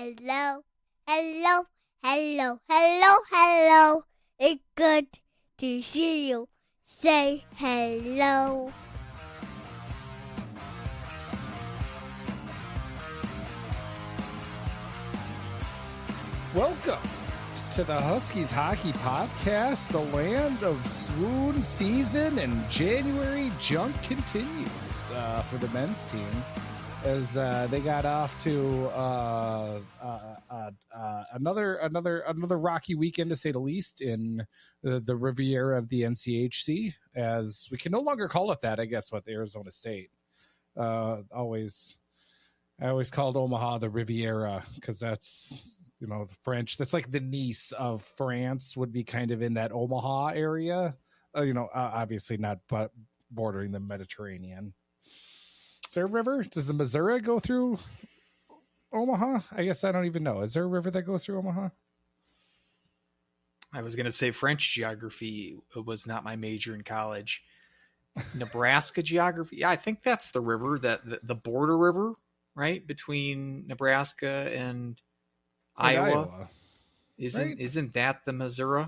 Hello, hello, hello, hello, hello. It's good to see you. Say hello. Welcome to the Huskies Hockey Podcast, the land of swoon season, and January junk continues for the men's team as they got off to another rocky weekend, to say the least, in the Riviera of the NCHC, as we can no longer call it that, I guess, with Arizona State. I always called Omaha the Riviera because that's, the French. That's like the Nice of France would be kind of in that Omaha area. Obviously not, but bordering the Mediterranean. Is there a river? Does the Missouri go through Omaha? I guess I don't even know. Is there a river that goes through Omaha? I was going to say French geography was not my major in college. Nebraska geography. Yeah, I think that's the river, the border river, right? Between Nebraska and Iowa. Isn't that the Missouri?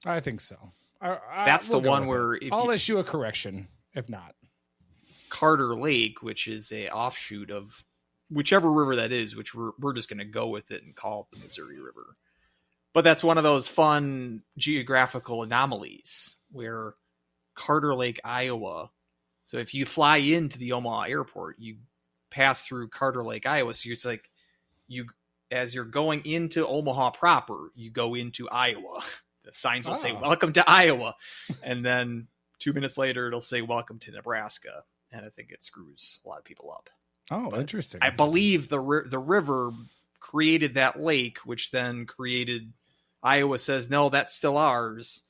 I think so. That's the one where I'll issue a correction if not. Carter Lake, which is a offshoot of whichever river that is, which we're just going to go with it and call it the Missouri River. But that's one of those fun geographical anomalies where Carter Lake, Iowa. So if you fly into the Omaha airport, you pass through Carter Lake, Iowa. So it's like as you're going into Omaha proper, you go into Iowa. The signs will say, "Welcome to Iowa." And then 2 minutes later, it'll say, "Welcome to Nebraska." And I think it screws a lot of people up. Oh, but interesting. I believe the river created that lake, which then created Iowa says, "No, that's still ours."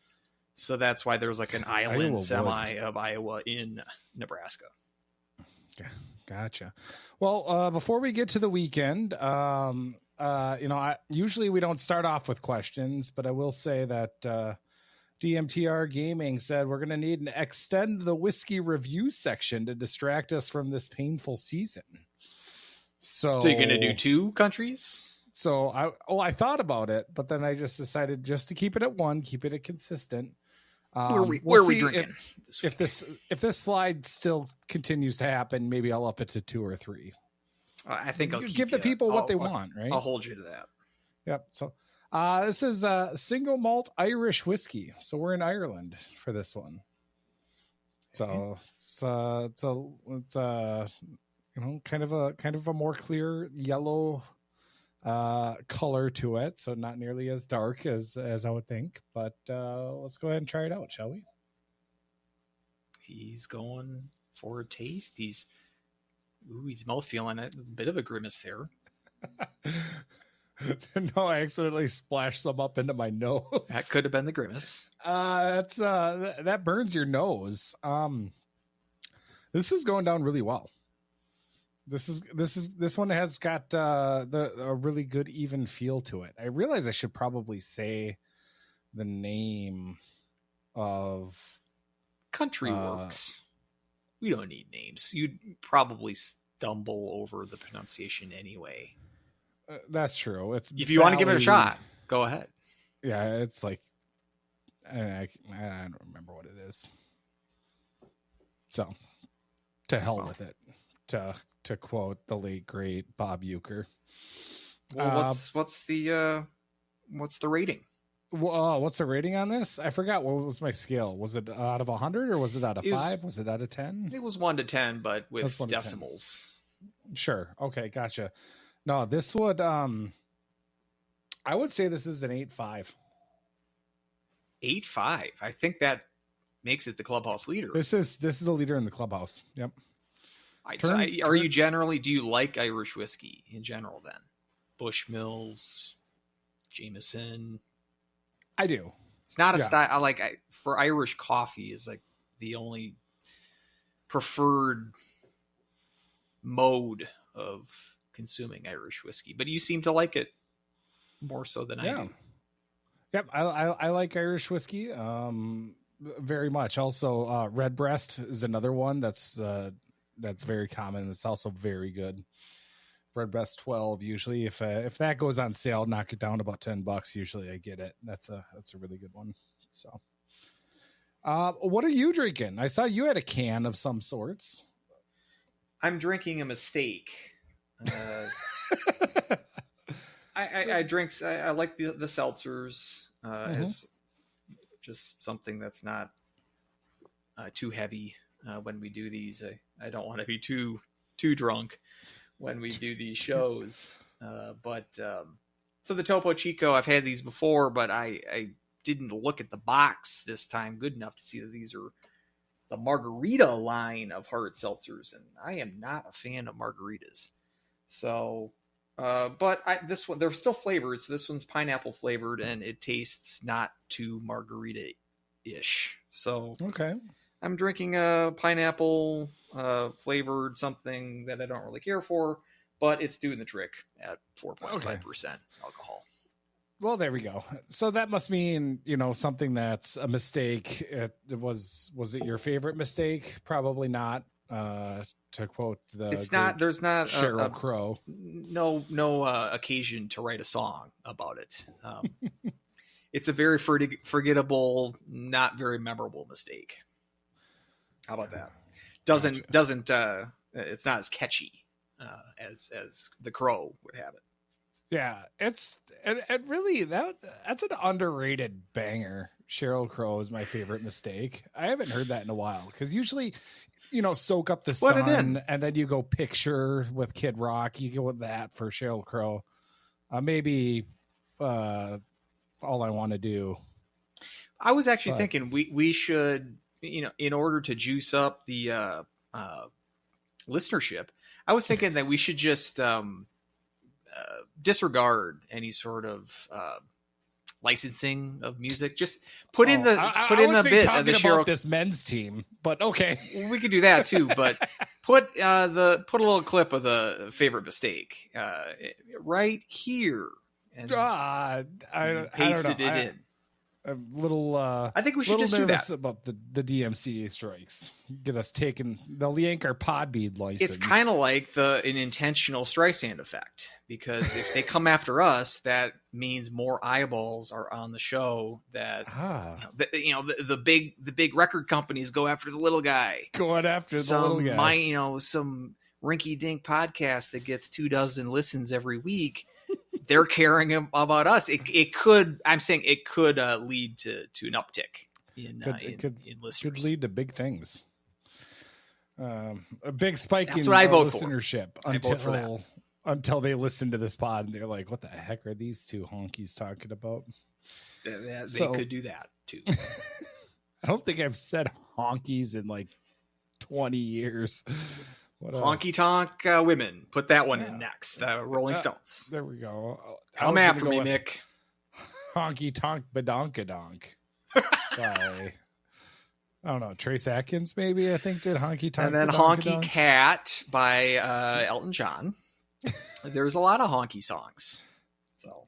So that's why there's like an island semi of Iowa in Nebraska. Gotcha. Well, before we get to the weekend, usually we don't start off with questions, but I will say that DMTR Gaming said we're going to need to extend the whiskey review section to distract us from this painful season. So you're going to do 2 countries? So I thought about it, but then I just decided just to keep it at 1, keep it consistent. Where are we drinking? If this slide still continues to happen, maybe I'll up it to 2 or 3. I think I'll give the people what they want, right? I'll hold you to that. Yep. So this is a single malt Irish whiskey. So we're in Ireland for this one. So it's kind of a more clear yellow color to it, so not nearly as dark as I would think, but let's go ahead and try it out, shall we? He's going for a taste. He's mouth feeling it. A bit of a grimace there. No, I accidentally splashed some up into my nose. That could have been the grimace. That burns your nose. This is going down really well. This one has got a really good even feel to it. I realize I should probably say the name of Country Works. We don't need names. You'd probably stumble over the pronunciation anyway. That's true. It's if you want to give it a shot, go ahead. Yeah, it's like I don't remember what it is. So to hell with it. To quote the late great Bob Uecker. Well, what's the rating? What's the rating on this? I forgot. What was my scale? Was it out of 100 or was it out of 5? Was it out of 10? It was 1 to 10, but with decimals. Sure. Okay. Gotcha. No, this would, I would say this is an 8.5. 8.5. I think that makes it the clubhouse leader. This is the leader in the clubhouse. Yep. Do you like Irish whiskey in general then? Bushmills, Jameson? I do. It's not a style for Irish coffee is like the only preferred mode of consuming Irish whiskey, but you seem to like it more so than I do. Yep. I like Irish whiskey very much. Also, Redbreast is another one that's very common. It's also very good. Red Best 12. Usually, if that goes on sale, knock it down about $10. Usually, I get it. That's a really good one. So, what are you drinking? I saw you had a can of some sorts. I'm drinking a mistake. I drink. I like the seltzers as just something that's not too heavy when we do these. I don't want to be too drunk when we do these shows. So the Topo Chico, I've had these before, but I didn't look at the box this time good enough to see that these are the margarita line of hard seltzers, and I am not a fan of margaritas. So, but this one, they're still flavored. So this one's pineapple flavored, and it tastes not too margarita-ish. So Okay. I'm drinking a pineapple flavored something that I don't really care for, but it's doing the trick at 4.5% alcohol. Well, there we go. So that must mean, something that's a mistake. It was it your favorite mistake? Probably not. To quote it's not. There's not Sheryl Crow. No occasion to write a song about it. It's a very forgettable, not very memorable mistake. How about that? Doesn't it's not as catchy as the Crow would have it. Yeah, it's really that's an underrated banger. Sheryl Crow is my favorite mistake. I haven't heard that in a while because usually, soak up the sun and then you go Picture with Kid Rock. You go with that for Sheryl Crow. Maybe All I Want to Do. I was actually thinking we should, in order to juice up the listenership, I was thinking that we should just disregard any sort of licensing of music. Just put in the bit of the Sheryl. This men's team, but okay, we could do that too. But put a little clip of the favorite mistake right here, and pasted it in. A little. I think we should just do that about the DMCA strikes. Get us taken. They'll yank our Podbean license. It's kind of like an intentional Streisand effect, because if they come after us, that means more eyeballs are on the show. That the big record companies go after the little guy. Going after the little guy. Some rinky-dink podcast that gets 24 listens every week. They're caring about us. It could. I'm saying it could lead to an uptick in listeners. Could lead to big things. A big spike in listenership until they listen to this pod and they're like, "What the heck are these two honkies talking about?" They could do that too. I don't think I've said honkies in like 20 years. Honky Tonk women. Put that one in next. Rolling Stones. There we go. Come after me, Mick. Honky Tonk Badonkadonk. By, I don't know, Trace Atkins maybe, I think, did Honky Tonk. And then Honky Cat by Elton John. There's a lot of honky songs. So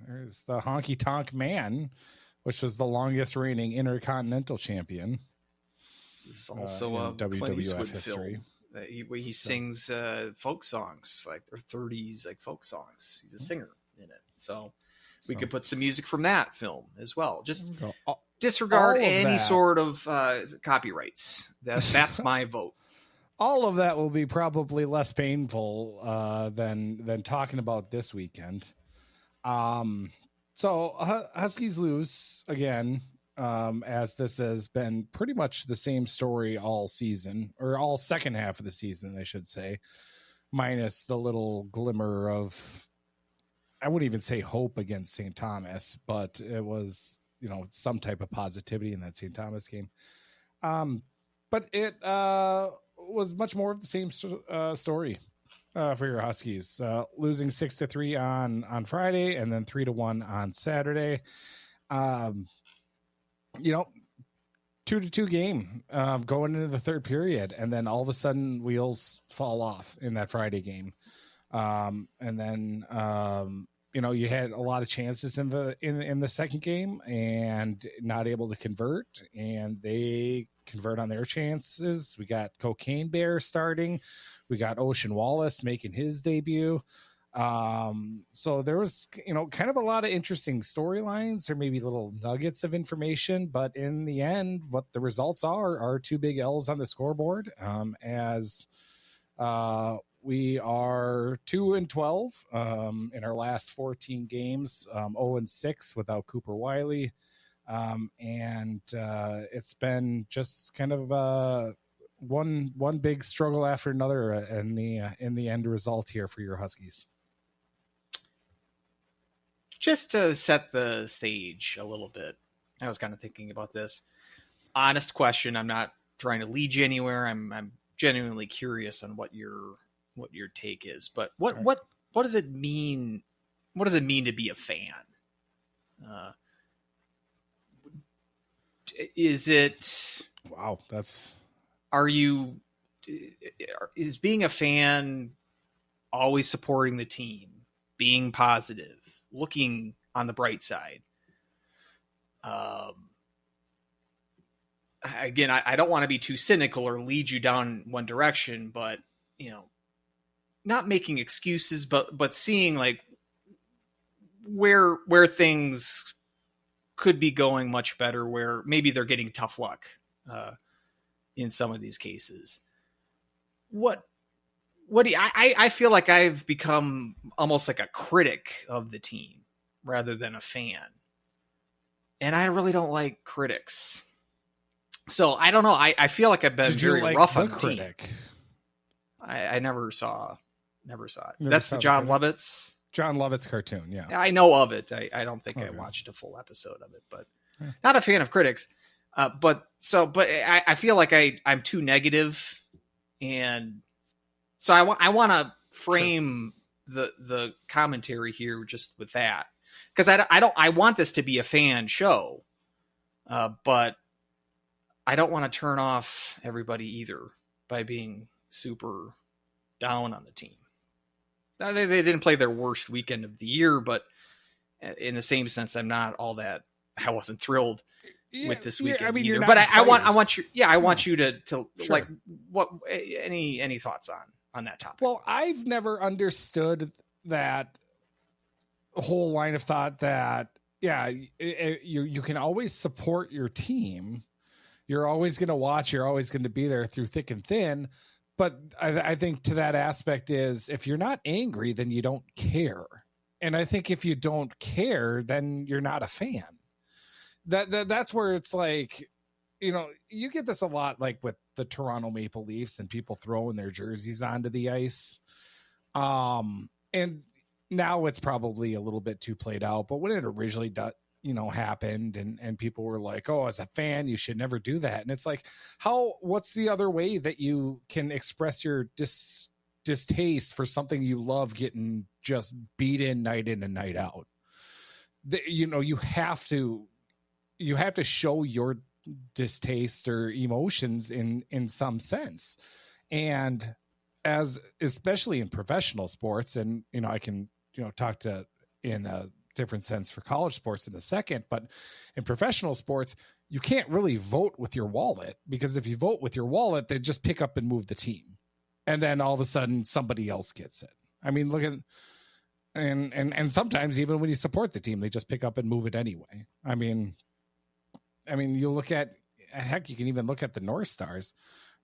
there's the Honky Tonk Man, which was the longest reigning Intercontinental Champion. This is also a WWF history. He sings folk songs, like their 30s, like folk songs. He's a singer in it. So we could put some music from that film as well. Just disregard any sort of copyrights. That's my vote. All of that will be probably less painful than talking about this weekend. So Huskies lose again. As this has been pretty much the same story all season, or all second half of the season, I should say, minus the little glimmer of, I wouldn't even say hope against St. Thomas, but it was, some type of positivity in that St. Thomas game. But it was much more of the same story for your Huskies, losing 6-3 on Friday and then 3-1 on Saturday. 2-2 game going into the third period, and then all of a sudden wheels fall off in that Friday game. And then you had a lot of chances in the second game and not able to convert, and they convert on their chances. We got Cocaine Bear starting. We got Ocean Wallace making his debut. So there was, kind of a lot of interesting storylines or maybe little nuggets of information, but in the end, what the results are 2 big L's on the scoreboard. As we are 2-12 in our last 14 games, 0-6 without Cooper Wiley. And it's been just kind of one big struggle after another in the end result here for your Huskies. Just to set the stage a little bit, I was kind of thinking about this. Honest question. I'm not trying to lead you anywhere. I'm genuinely curious on what your take is. But what does it mean? What does it mean to be a fan? Is it? Wow, that's. Is being a fan always supporting the team, being positive, looking on the bright side? Again, I don't want to be too cynical or lead you down one direction, but not making excuses, but seeing like where things could be going much better, where maybe they're getting tough luck in some of these cases. What do you, I feel like I've become almost like a critic of the team rather than a fan. And I really don't like critics. So I don't know. I feel like I've been very rough on the critic team. I never saw it. That's the John Lovitz. John Lovitz cartoon, yeah. I know of it. I don't think I watched a full episode of it, but not a fan of critics. But I feel like I'm too negative, and so I want to frame the commentary here just with that, because I want this to be a fan show, but I don't want to turn off everybody either by being super down on the team. Now, they didn't play their worst weekend of the year, but in the same sense, I'm not all that. I wasn't thrilled with this weekend. I mean, either. But I want you. Yeah, I want you to sure. Like what any thoughts on that topic? Well, I've never understood that whole line of thought that you can always support your team. You're always going to watch. You're always going to be there through thick and thin. But I think to that aspect is if you're not angry, then you don't care. And I think if you don't care, then you're not a fan. That's where it's like, you get this a lot, like with the Toronto Maple Leafs and people throwing their jerseys onto the ice. And now it's probably a little bit too played out, but when it originally happened and people were like, oh, as a fan, you should never do that. And it's like, what's the other way that you can express your distaste for something you love getting just beat in and night out? You have to show your distaste or emotions in some sense. And especially in professional sports, and, I can, talk to in a different sense for college sports in a second, but in professional sports, you can't really vote with your wallet, because if you vote with your wallet, they just pick up and move the team. And then all of a sudden somebody else gets it. I mean, look at, and sometimes even when you support the team, they just pick up and move it anyway. I mean, you look at, heck, you can even look at the North Stars.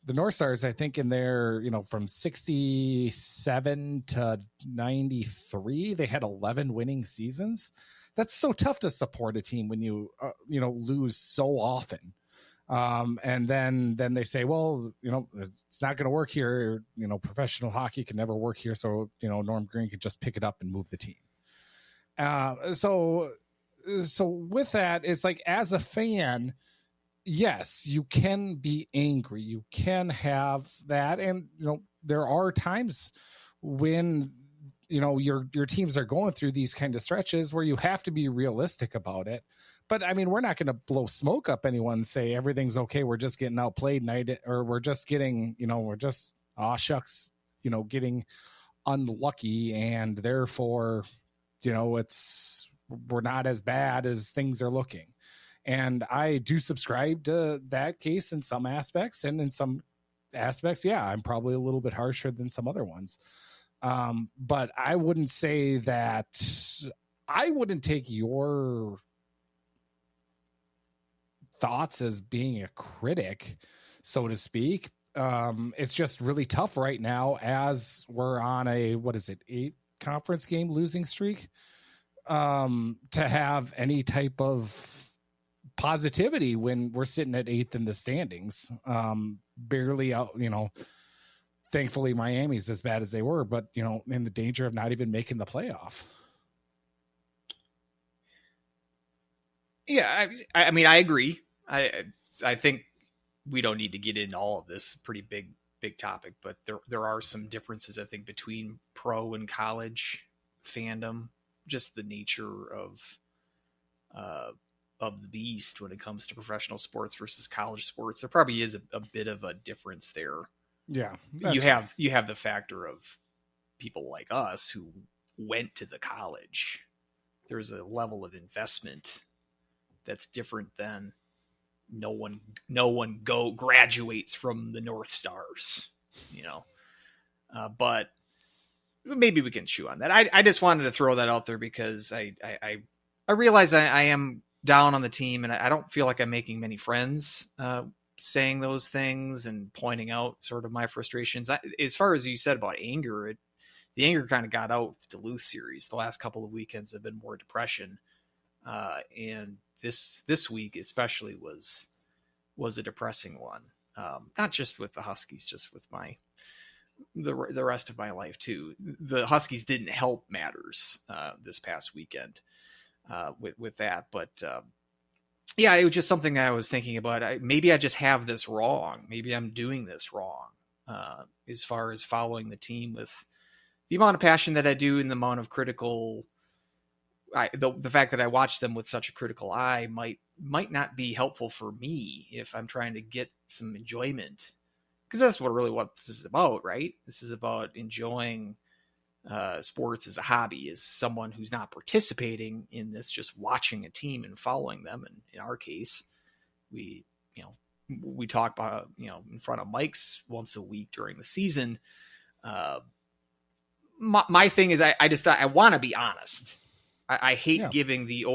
The North Stars, I think in their, from 67 to 93, they had 11 winning seasons. That's so tough to support a team when you, lose so often. And then they say, well, it's not going to work here. Professional hockey can never work here. So, Norm Green can just pick it up and move the team. So with that, it's like, as a fan, yes, you can be angry. You can have that. And, there are times when, your teams are going through these kind of stretches where you have to be realistic about it. But I mean, we're not going to blow smoke up anyone and say everything's okay. We're just getting outplayed night, or we're just getting, getting unlucky. And therefore, we're not as bad as things are looking. And I do subscribe to that case in some aspects, and in some aspects, yeah, I'm probably a little bit harsher than some other ones. But I wouldn't say that I wouldn't take your thoughts as being a critic, so to speak. It's just really tough right now as we're on a, 8 conference game losing streak, to have any type of positivity when we're sitting at 8th in the standings. Barely out, thankfully Miami's as bad as they were, but in the danger of not even making the playoff. Yeah, I mean, I agree. I think we don't need to get into all of this pretty big topic, but there are some differences, I think, between pro and college fandom, just the nature of the beast when it comes to professional sports versus college sports. There probably is a bit of a difference there. Yeah. You have the factor of people like us who went to the college. There's a level of investment that's different than no one graduates from the North Stars, but maybe we can chew on that. I just wanted to throw that out there because I realize I am down on the team, and I don't feel like I'm making many friends saying those things and pointing out sort of my frustrations. As far as you said about anger, the anger kind of got out with the Duluth series. The last couple of weekends have been more depression, and this week especially was a depressing one. Not just with the Huskies, just with the rest of my life too. The Huskies didn't help matters this past weekend with that, but yeah, it was just something that I was thinking about. Maybe I just have this wrong. Maybe I'm doing this wrong as far as following the team with the amount of passion that I do and the amount of critical. The fact that I watch them with such a critical eye might not be helpful for me if I'm trying to get some enjoyment, because that's what this is about, right? This is about enjoying sports as a hobby, as someone who's not participating in this, just watching a team and following them. And in our case, we talk about, in front of mics once a week during the season. My thing is I want to be honest. I hate giving the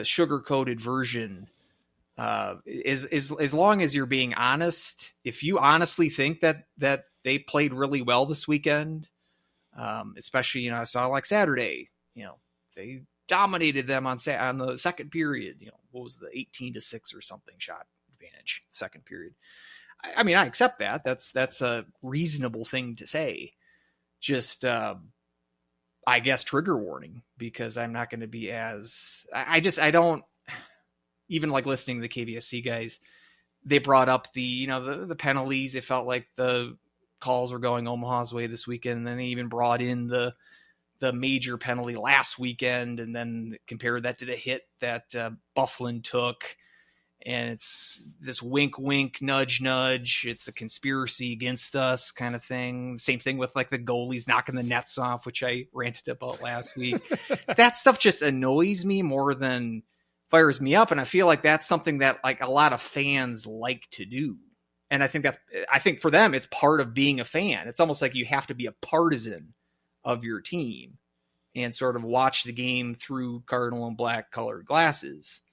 sugar-coated version. As long as you're being honest, if you honestly think that they played really well this weekend, especially, I saw like Saturday, they dominated them on the second period. What was the 18-6 or something shot advantage second period? I mean, I accept that. That's a reasonable thing to say. Just, I guess, trigger warning, because I'm not going to be I don't even like listening to the KVSC guys. They brought up the penalties. They felt like the calls were going Omaha's way this weekend. And then they even brought in the major penalty last weekend, and then compared that to the hit that Bufflin took. And it's this wink, wink, nudge, nudge. It's a conspiracy against us kind of thing. Same thing with like the goalies knocking the nets off, which I ranted about last week. That stuff just annoys me more than fires me up. And I feel like that's something that like a lot of fans like to do. And I think for them, it's part of being a fan. It's almost like you have to be a partisan of your team and sort of watch the game through cardinal and black colored glasses.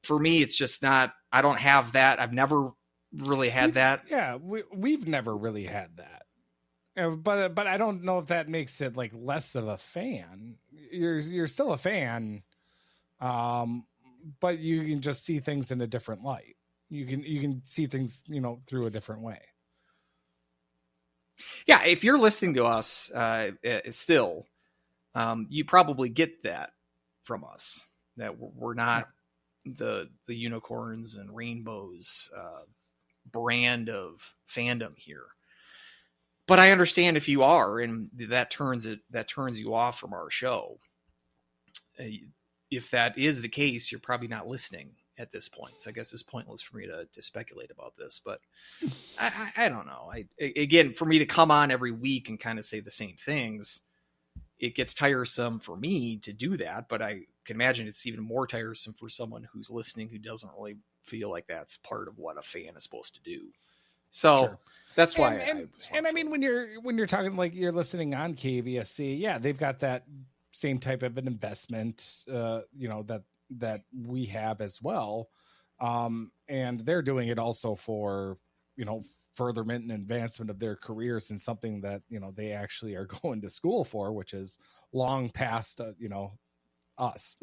For me, it's just not. I don't have that. I've never really had that. Yeah, we've never really had that. But I don't know if that makes it like less of a fan. You're still a fan, but you can just see things in a different light. You can see things through a different way. Yeah, if you're listening to us still, you probably get that from us, that we're not the unicorns and rainbows brand of fandom here. But I understand if you are, and that turns you off from our show. If that is the case, you're probably not listening at this point. So I guess it's pointless for me to speculate about this, but I don't know. Again, for me to come on every week and kind of say the same things, it gets tiresome for me to do that, but I can imagine it's even more tiresome for someone who's listening who doesn't really feel like that's part of what a fan is supposed to do. So Sure. that's why. And I mean, when you're talking like you're listening on KVSC, yeah, they've got that same type of an investment, that we have as well. And they're doing it also for, furtherment and advancement of their careers and something that, they actually are going to school for, which is long past, us.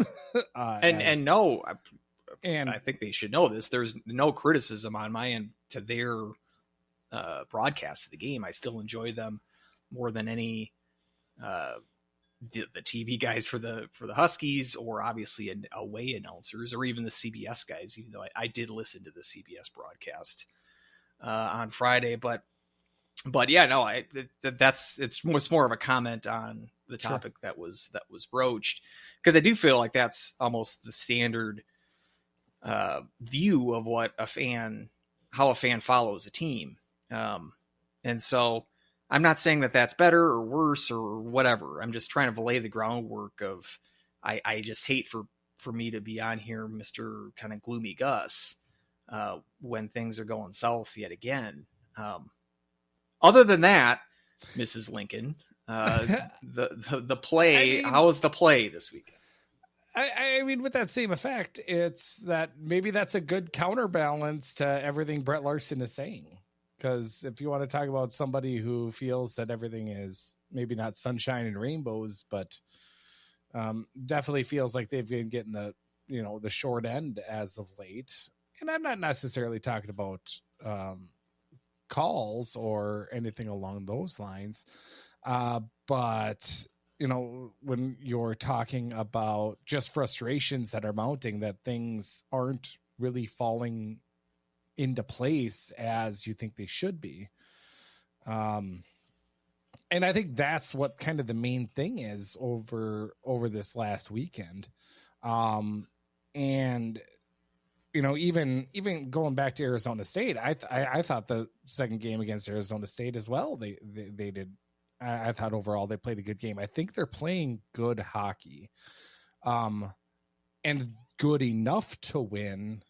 And I think they should know this. There's no criticism on my end to their broadcast of the game. I still enjoy them more than any the TV guys for the Huskies, or obviously away announcers, or even the CBS guys, even though I did listen to the CBS broadcast on Friday, but yeah, no, it's more of a comment on the topic that was broached, because I do feel like that's almost the standard view of how a fan follows a team. And so I'm not saying that that's better or worse or whatever. I'm just trying to lay the groundwork of, I just hate for me to be on here, Mr. kind of gloomy Gus, when things are going south yet again. Other than that, Mrs. Lincoln, the play, how was the play this weekend? I mean, with that same effect, it's that maybe that's a good counterbalance to everything Brett Larson is saying. Because if you want to talk about somebody who feels that everything is maybe not sunshine and rainbows, but definitely feels like they've been getting the short end as of late. And I'm not necessarily talking about calls or anything along those lines. But, when you're talking about just frustrations that are mounting, that things aren't really falling into place as you think they should be. And I think that's what kind of the main thing is over this last weekend. And, even going back to Arizona State, I thought the second game against Arizona State as well, they did. I thought overall they played a good game. I think they're playing good hockey, and good enough to win,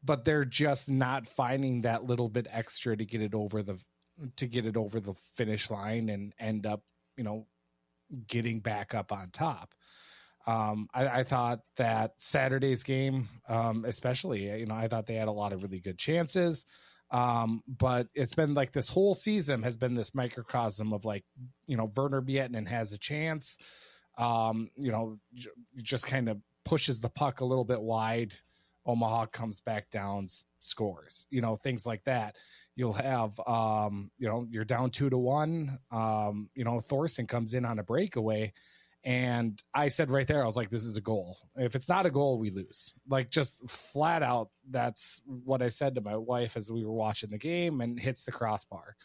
but they're just not finding that little bit extra to get it over the finish line and end up, getting back up on top. I thought that Saturday's game, especially, I thought they had a lot of really good chances. But it's been like this whole season has been this microcosm of like, Werner Bietinen has a chance, just kind of pushes the puck a little bit wide. Omaha comes back down, scores, things like that. You'll have, you're down 2-1. Thorson comes in on a breakaway. And I said right there, I was like, this is a goal. If it's not a goal, we lose. Like, just flat out, that's what I said to my wife as we were watching the game, and hits the crossbar.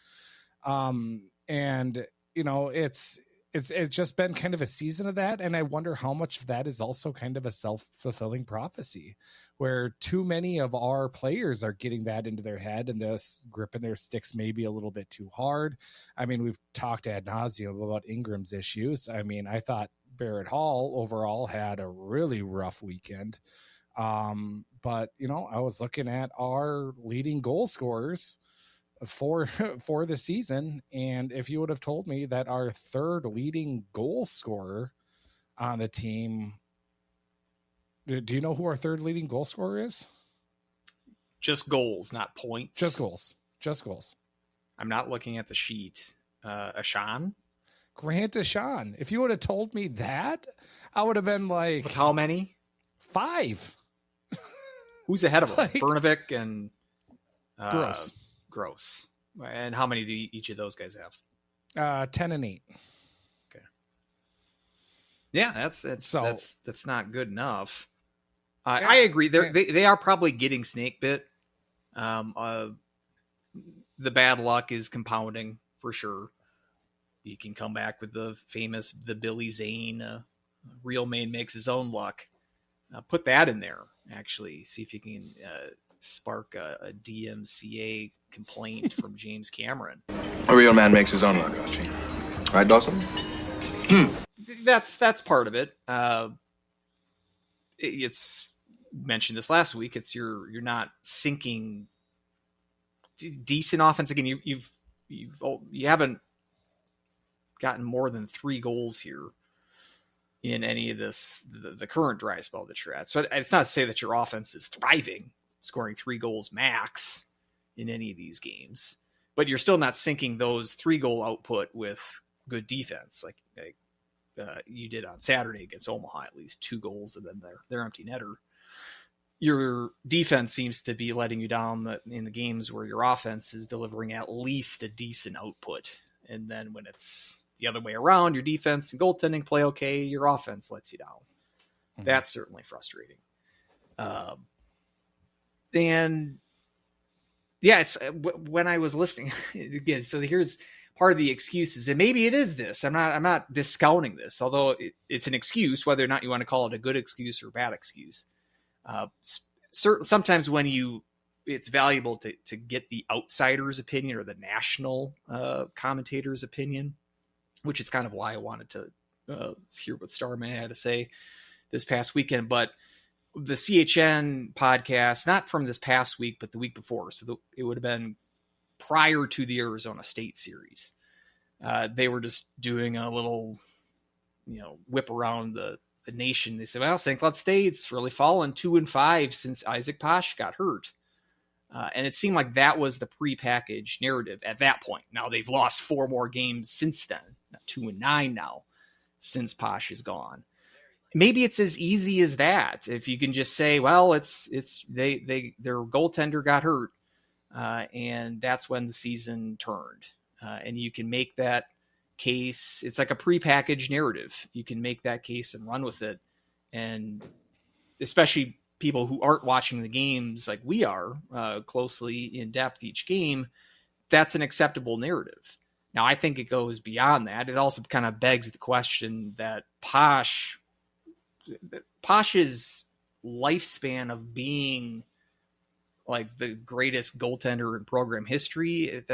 It's just been kind of a season of that. And I wonder how much of that is also kind of a self-fulfilling prophecy, where too many of our players are getting that into their head and this gripping their sticks maybe a little bit too hard. I mean, we've talked ad nauseum about Ingram's issues. I mean, I thought Barrett Hall overall had a really rough weekend. But I was looking at our leading goal scorers for the season, and if you would have told me that our third leading goal scorer on the team, do you know who our third leading goal scorer is? Just goals, not points. Just goals. I'm not looking at the sheet. Ashan? Grant Ashan. If you would have told me that, I would have been like, with how many? 5. Who's ahead of him? Like, Bernovic and Gross. And how many do each of those guys have? 10 and 8. Okay. Yeah, that's not good enough. I agree. They are probably getting snake bit. The bad luck is compounding for sure. You can come back with the Billy Zane, real man makes his own luck. Put that in there, actually. See if you can spark a DMCA complaint from James Cameron. A real man makes his own luck, Archie. Right, Dawson? that's part of it. It's mentioned this last week. It's you're not sinking decent offense. Again, you haven't gotten more than 3 goals here in any of the current dry spell that you're at. So it's not to say that your offense is thriving, scoring 3 goals max in any of these games, but you're still not sinking those 3-goal output with good defense, like you did on Saturday against Omaha, at least 2 goals and then their empty netter. Your defense seems to be letting you down in the games where your offense is delivering at least a decent output. And then when it's the other way around, your defense and goaltending play okay, your offense lets you down. Mm-hmm. That's certainly frustrating. And yeah, it's when I was listening again. So here's part of the excuses, and maybe it is this. I'm not discounting this, although it's an excuse, whether or not you want to call it a good excuse or a bad excuse. Sometimes when it's valuable to get the outsider's opinion or the national commentator's opinion, which is kind of why I wanted to hear what Starman had to say this past weekend. But the CHN podcast, not from this past week, but the week before, so it would have been prior to the Arizona State series. They were just doing a little, whip around the nation. They said, well, St. Cloud State's really fallen 2-5 since Isaac Posh got hurt. And it seemed like that was the prepackaged narrative at that point. Now they've lost 4 more games since then, 2-9 now since Posh is gone. Maybe it's as easy as that. If you can just say, well, their goaltender got hurt. And that's when the season turned. And you can make that case. It's like a prepackaged narrative. You can make that case and run with it. And especially people who aren't watching the games like we are, closely in depth each game, that's an acceptable narrative. Now, I think it goes beyond that. It also kind of begs the question that Posh's lifespan of being like the greatest goaltender in program history,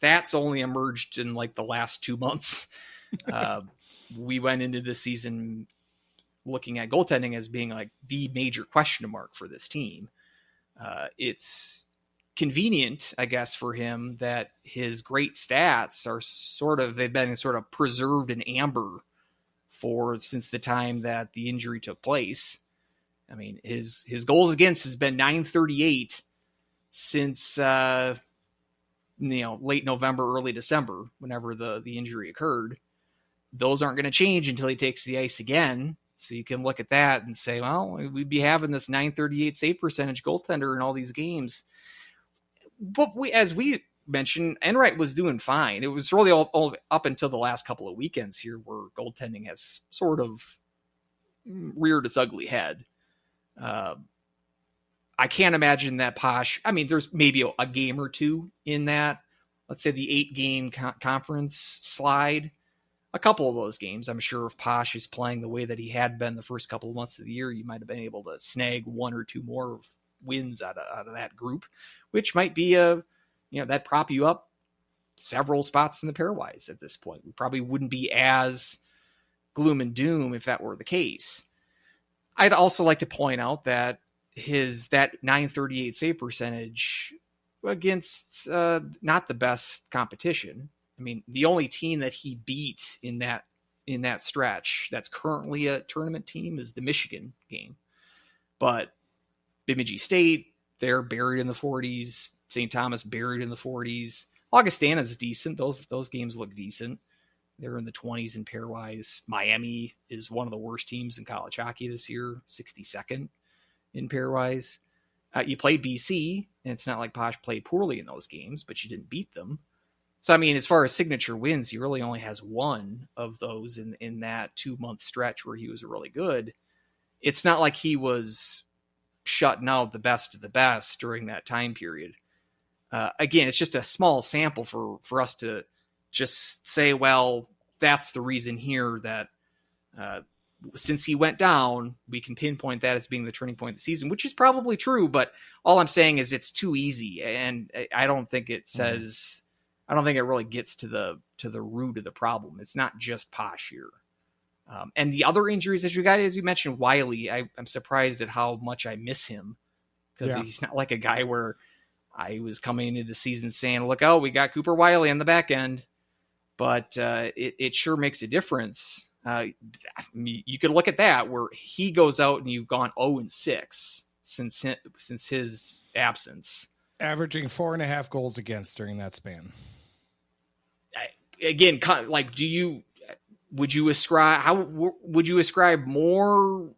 that's only emerged in like the last 2 months. We went into the season looking at goaltending as being like the major question mark for this team. It's convenient, I guess, for him that his great stats are they've been sort of preserved in amber since the time that the injury took place. I mean, his goals against has been .938 since late November, early December, whenever the injury occurred. Those aren't going to change until he takes the ice again. So you can look at that and say, well, we'd be having this .938 save percentage goaltender in all these games. But as we mentioned, Enright was doing fine. It was really all up until the last couple of weekends here where goaltending has sort of reared its ugly head. I can't imagine that Posh. I mean, there's maybe a game or two in that, let's say the 8-game conference slide. A couple of those games, I'm sure if Posh is playing the way that he had been the first couple of months of the year, you might have been able to snag 1 or 2 more wins out of that group, which might be that prop you up several spots in the pairwise at this point. We probably wouldn't be as gloom and doom if that were the case. I'd also like to point out that that .938 save percentage against not the best competition. I mean, the only team that he beat in that stretch that's currently a tournament team is the Michigan game. But Bemidji State, they're buried in the 40s. St. Thomas buried in the 40s. Augustana's decent. Those games look decent. They're in the 20s in pairwise. Miami is one of the worst teams in college hockey this year, 62nd in pairwise. You played BC, and it's not like Posh played poorly in those games, but you didn't beat them. So, I mean, as far as signature wins, he really only has 1 of those in that 2-month stretch where he was really good. It's not like he was shutting out the best of the best during that time period. Again, it's just a small sample for us to just say, well, that's the reason here that since he went down, we can pinpoint that as being the turning point of the season, which is probably true. But all I'm saying is it's too easy. And I don't think it says, I don't think it really gets to the root of the problem. It's not just Posh here. And the other injuries that you got, as you mentioned, Wiley, I'm surprised at how much I miss him, because he's not like a guy where I was coming into the season saying, look, oh, we got Cooper Wiley on the back end. But it sure makes a difference. You could look at that where he goes out and you've gone 0-6 since his absence, averaging 4.5 goals against during that span. Again, like, would you ascribe more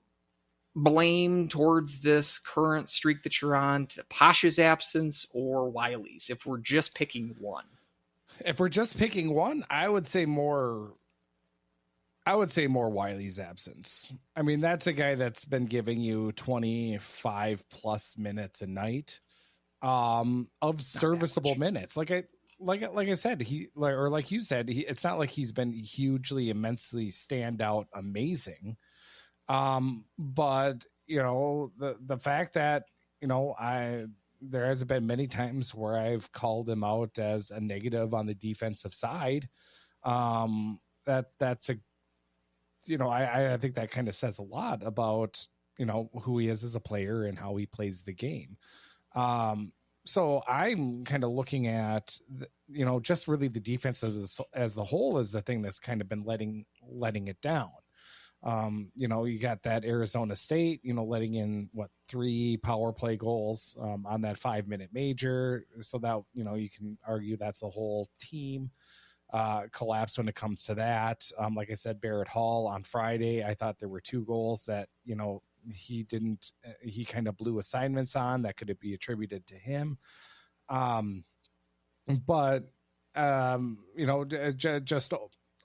blame towards this current streak that you're on to Pasha's absence or Wiley's? If we're just picking one. If we're just picking one, I would say more Wiley's absence. I mean, that's a guy that's been giving you 25 plus minutes a night of serviceable minutes. Like I said, like you said, it's not like he's been hugely, immensely standout amazing. But the fact that, there hasn't been many times where I've called him out as a negative on the defensive side. That's a, I think that kind of says a lot about, who he is as a player and how he plays the game. So I'm kind of looking at, just really the defense as the whole is the thing that's kind of been letting it down. You got that Arizona State, letting in 3 power play goals on that 5-minute major. So that, you can argue that's a whole team collapse when it comes to that. Like I said, Barrett Hall on Friday, I thought there were 2 goals that, he kind of blew assignments on that could be attributed to him. Just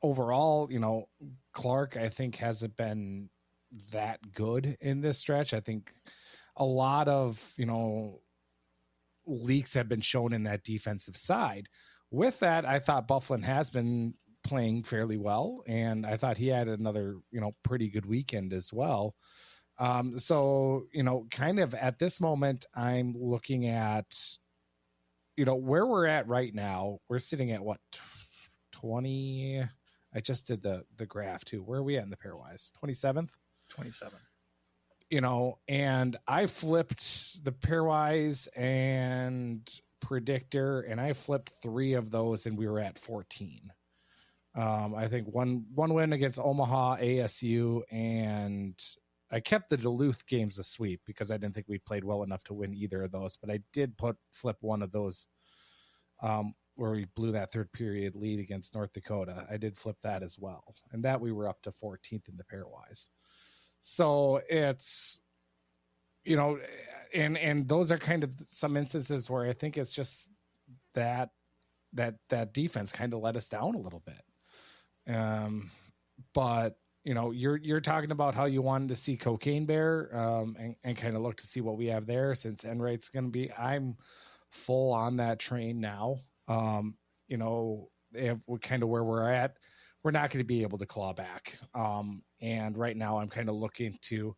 overall, Clark, I think, hasn't been that good in this stretch. I think a lot of, leaks have been shown in that defensive side. With that, I thought Bufflin has been playing fairly well, and I thought he had another, pretty good weekend as well. So, kind of at this moment, I'm looking at, where we're at right now. We're sitting at 20. I just did the graph too. Where are we at in the pairwise? 27th? 27. And I flipped the pairwise and predictor, and I flipped 3 of those, and we were at 14. I think one win against Omaha, ASU, and I kept the Duluth games a sweep because I didn't think we played well enough to win either of those. But I did flip one of those where we blew that third period lead against North Dakota. I did flip that as well. And that we were up to 14th in the pairwise. So it's, and those are kind of some instances where I think it's just that defense kind of let us down a little bit. But you're talking about how you wanted to see Cocaine Bear and kind of look to see what we have there since Enright's going to be, I'm full on that train now. If we're kind of where we're at, we're not going to be able to claw back. And right now I'm kind of looking to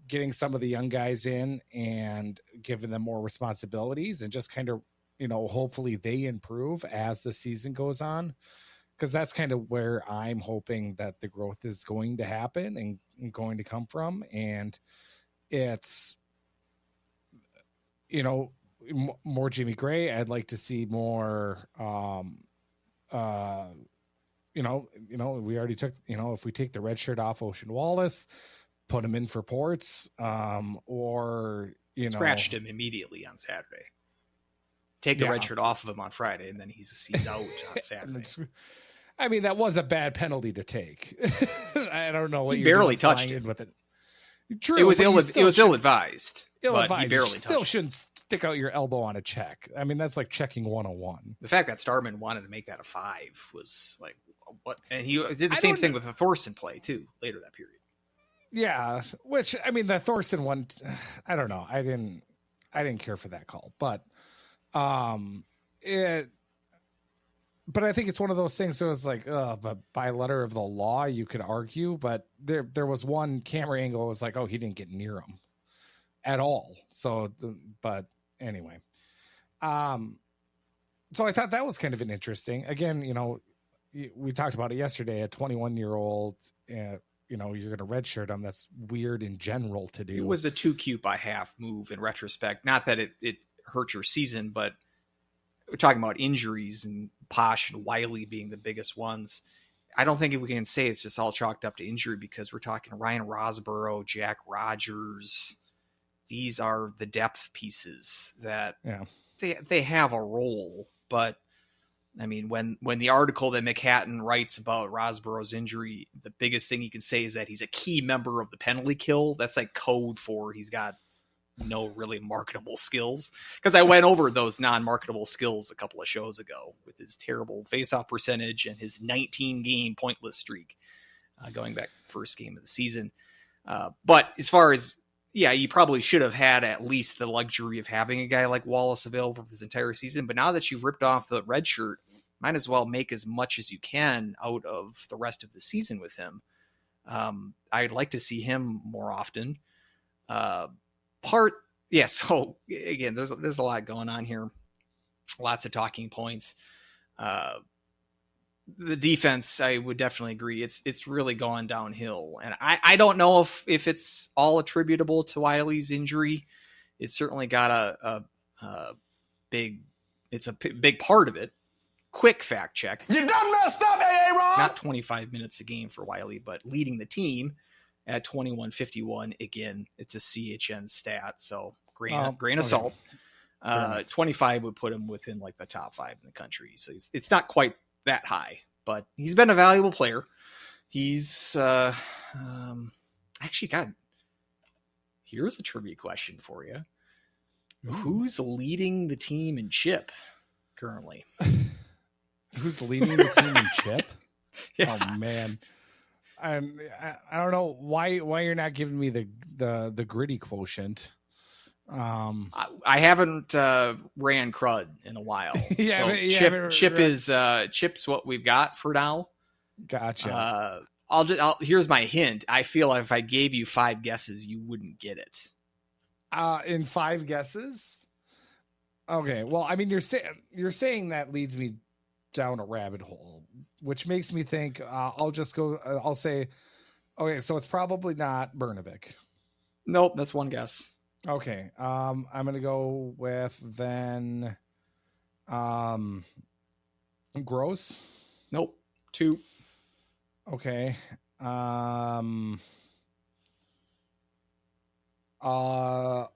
getting some of the young guys in and giving them more responsibilities and just kind of, hopefully they improve as the season goes on. Cause that's kind of where I'm hoping that the growth is going to happen and going to come from. And it's, more Jimmy Gray. I'd like to see more, we already took, if we take the red shirt off Ocean Wallace, put him in for Ports, or, scratched him immediately on Saturday. Take the red shirt off of him on Friday, and then he's out on Saturday. I mean, that was a bad penalty to take. I don't know what you barely touched it with it. True, it was ill-advised. Ill-advised. You still shouldn't stick out your elbow on a check. I mean, that's like checking 101. The fact that Starman wanted to make that a 5 was like, what? And he did the same thing with the Thorson play too later that period. Yeah, which I mean, the Thorson one, I don't know. I didn't care for that call, but But I think it's one of those things that was like, but by letter of the law, you could argue, but there was one camera angle was like, oh, he didn't get near him at all. So, but anyway, so I thought that was kind of an interesting, again, we talked about it yesterday, a 21-year-old you're going to redshirt him. That's weird in general to do. It was a too cute by half move in retrospect. Not that it hurt your season, but we're talking about injuries and Posh and Wiley being the biggest ones. I don't think we can say it's just all chalked up to injury, because we're talking Ryan Rosborough, Jack Rogers. These are the depth pieces that they have a role. But I mean, when the article that McHatton writes about Rosborough's injury, the biggest thing you can say is that he's a key member of the penalty kill. That's like code for he's got no really marketable skills, because I went over those non-marketable skills a couple of shows ago with his terrible face-off percentage and his 19-game pointless streak going back to the first game of the season. But as far as, you probably should have had at least the luxury of having a guy like Wallace available for this entire season. But now that you've ripped off the red shirt, might as well make as much as you can out of the rest of the season with him. I'd like to see him more often. So again, there's a lot going on here. Lots of talking points. The defense, I would definitely agree. It's really gone downhill. And I don't know if it's all attributable to Wiley's injury. It's certainly got a big part of it. Quick fact check. You done messed up, Aaron! Not 25 minutes a game for Wiley, but leading the team at 21-51. Again, it's a CHN stat, so grain of salt. 25 would put him within like the top 5 in the country. So it's not quite that high, but he's been a valuable player. He's actually got. Here's a trivia question for you. Ooh. Who's leading the team in chip currently? Who's leading the team in chip? Yeah. Oh man. I don't know why you're not giving me the gritty quotient. I haven't ran CRUD in a while. Chip's what we've got for now. Gotcha. Here's my hint. I feel like if I gave you 5 guesses, you wouldn't get it. In 5 guesses? Okay. Well, I mean, you're saying that leads me down a rabbit hole, which makes me think I'll say, okay, so it's probably not Brnovic. Nope, that's one guess. Okay. I'm gonna go with then Gross. Nope. 2. Okay. I'll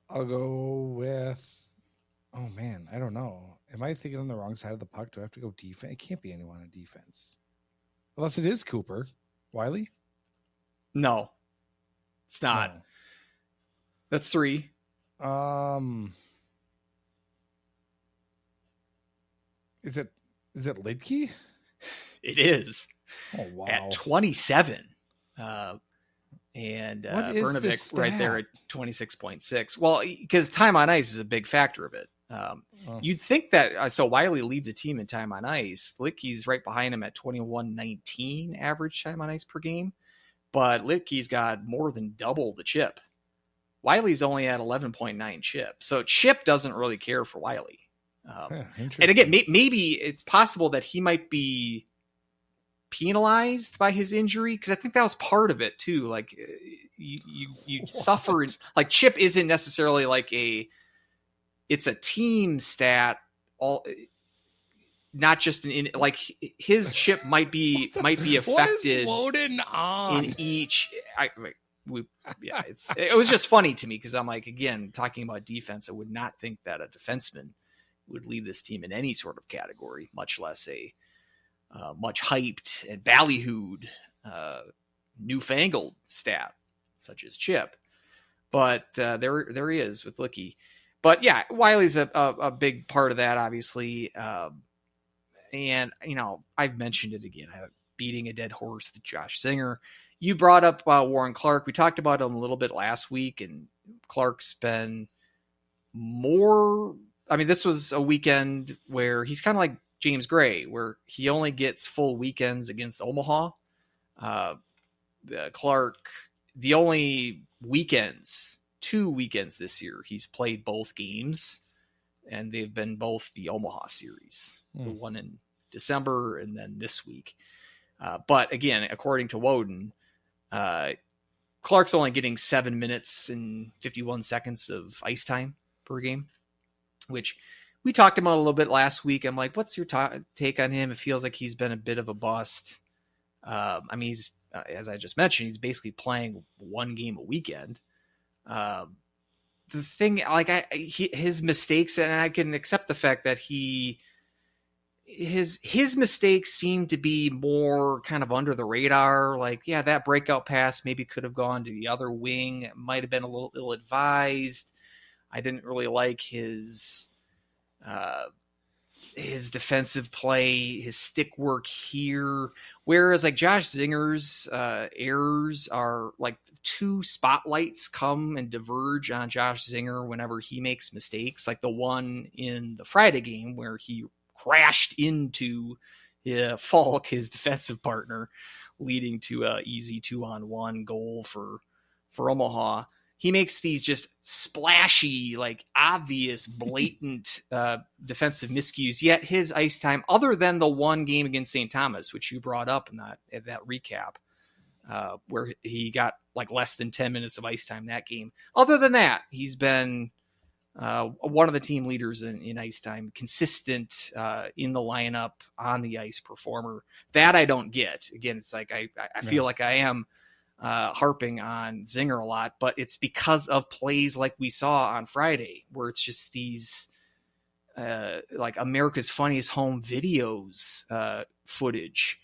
go with, oh man, I don't know. Am I thinking on the wrong side of the puck? Do I have to go defense? It can't be anyone on defense. Unless it is Cooper. Wiley? No. It's not. No. That's 3. Is it Lidke? It is. Oh wow. At 27. And Brnovic right there at 26.6. Well, because time on ice is a big factor of it. You'd think that, so Wiley leads a team in time on ice. Lidke's right behind him at 21.19 average time on ice per game, but Lidke's got more than double the chip. Wiley's only at 11.9 chip, so chip doesn't really care for Wiley. And again, maybe it's possible that he might be penalized by his injury, because I think that was part of it too. Like you suffered, like chip isn't necessarily like it's a team stat, all not just like his chip might be affected. What is Woden on? In each. It was just funny to me, because I'm like, again, talking about defense, I would not think that a defenseman would lead this team in any sort of category, much less a much hyped and ballyhooed newfangled stat such as chip. But there he is with Lidke. But yeah, Wiley's a big part of that, obviously. And, I've mentioned it again, beating a dead horse with Josh Singer. You brought up Warren Clark. We talked about him a little bit last week, and Clark's been more. I mean, this was a weekend where he's kind of like James Gray, where he only gets full weekends against Omaha. Clark, the only 2 weekends this year, he's played both games, and they've been both the Omaha series, the one in December and then this week. But again, according to Woden, Clark's only getting 7 minutes and 51 seconds of ice time per game, which we talked about a little bit last week. I'm like, what's your take on him? It feels like he's been a bit of a bust. I mean, he's, as I just mentioned, he's basically playing one game a weekend. The thing, like his mistakes, and I can accept the fact that his mistakes seem to be more kind of under the radar. Like, yeah, that breakout pass maybe could have gone to the other wing. It might have been a little ill-advised. I didn't really like his defensive play, his stick work here. Whereas like Josh Zinger's errors are like two spotlights come and diverge on Josh Zinger whenever he makes mistakes. Like the one in the Friday game where he crashed into Falk, his defensive partner, leading to an easy 2-on-1 goal for Omaha. He makes these just splashy, like obvious, blatant defensive miscues. Yet his ice time, other than the one game against St. Thomas, which you brought up in that recap, where he got like less than 10 minutes of ice time that game. Other than that, he's been one of the team leaders in ice time, consistent in the lineup, on the ice performer. That I don't get. Again, it's like I feel like I am harping on Zinger a lot, but it's because of plays like we saw on Friday, where it's just these like America's Funniest Home Videos footage,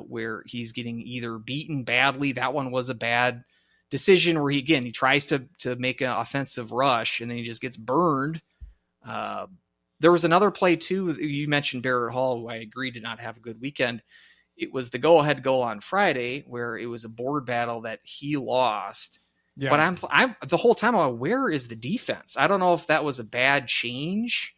where he's getting either beaten badly. That one was a bad decision where he tries to make an offensive rush and then he just gets burned. There was another play too. You mentioned Barrett Hall, who I agree did not have a good weekend. It was the go-ahead goal on Friday where it was a board battle that he lost. Yeah. But I'm the whole time I'm like, where is the defense? I don't know if that was a bad change.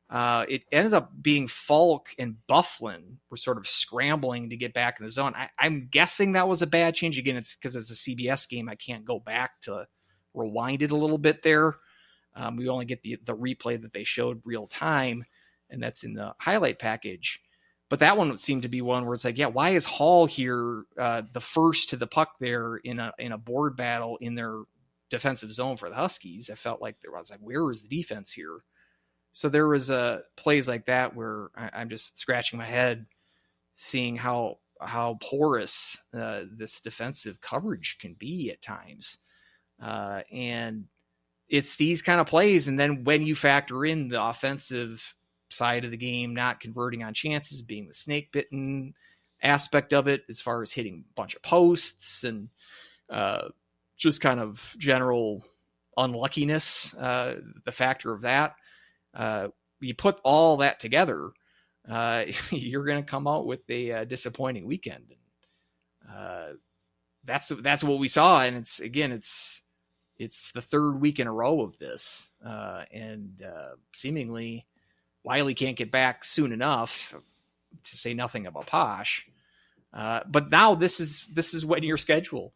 It ended up being Falk and Bufflin were sort of scrambling to get back in the zone. I'm guessing that was a bad change. Again, it's because it's a CBS game. I can't go back to rewind it a little bit there. We only get the replay that they showed real time, and that's in the highlight package. But that one seemed to be one where it's like, yeah, why is Hall here the first to the puck there in a board battle in their defensive zone for the Huskies? I felt like I was like, where is the defense here? So there was plays like that where I'm just scratching my head, seeing how porous this defensive coverage can be at times. And it's these kind of plays. And then when you factor in the offensive side of the game, not converting on chances, being the snake bitten aspect of it, as far as hitting a bunch of posts and just kind of general unluckiness, the factor of that, you put all that together, you're going to come out with a disappointing weekend. That's what we saw. And it's the third week in a row of this. And seemingly Wiley can't get back soon enough, to say nothing about Posh. But now this is when your schedule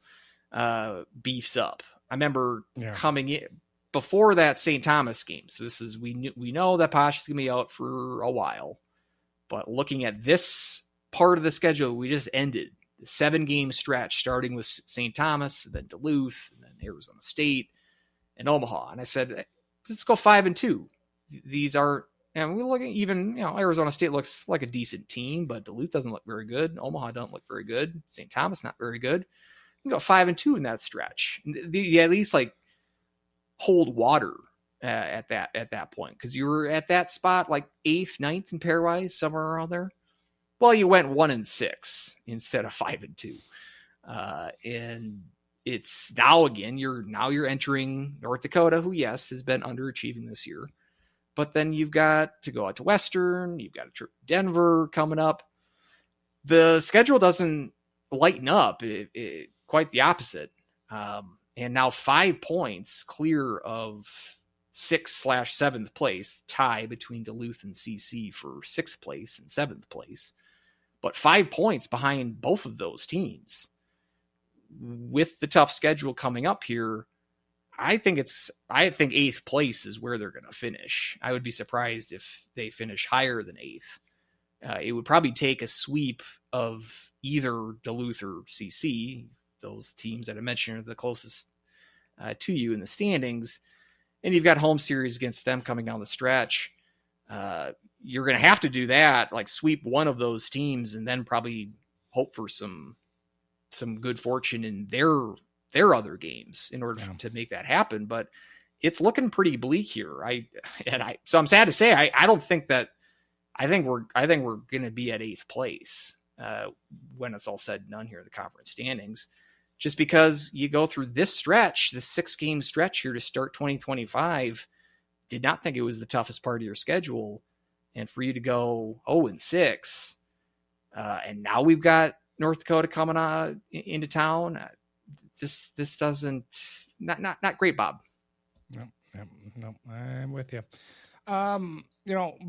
beefs up. I remember coming in before that St. Thomas game. So this is, we know that Posh is going to be out for a while, but looking at this part of the schedule, we just ended the 7-game stretch, starting with St. Thomas, then Duluth, and then Arizona State and Omaha. And I said, let's go 5-2. These are, and we look at even, Arizona State looks like a decent team, but Duluth doesn't look very good. Omaha don't look very good. St. Thomas, not very good. You can go 5-2 in that stretch. You at least like hold water at that point, because you were at that spot like 8th, 9th in pairwise, somewhere around there. Well, you went 1-6 instead of 5-2, and it's now again you're entering North Dakota, who yes has been underachieving this year, but then you've got to go out to Western, you've got a trip to Denver coming up. The schedule doesn't lighten up; quite the opposite. And now 5 points clear of 6/7th place, tie between Duluth and CC for 6th place and 7th place, but 5 points behind both of those teams. With the tough schedule coming up here, I think 8th place is where they're going to finish. I would be surprised if they finish higher than 8th. It would probably take a sweep of either Duluth or CC those teams that I mentioned are the closest to you in the standings, and you've got home series against them coming down the stretch. You're going to have to do that, like sweep one of those teams, and then probably hope for some good fortune in their other games in order to make that happen. But it's looking pretty bleak here. So I'm sad to say, I don't think that. I think we're going to be at 8th place when it's all said and done here in the conference standings, just because you go through this stretch, this 6-game stretch here to start 2025. Did not think it was the toughest part of your schedule, and for you to go 0-6, and now we've got North Dakota coming into town. This doesn't not great, Bob. No, I'm with you.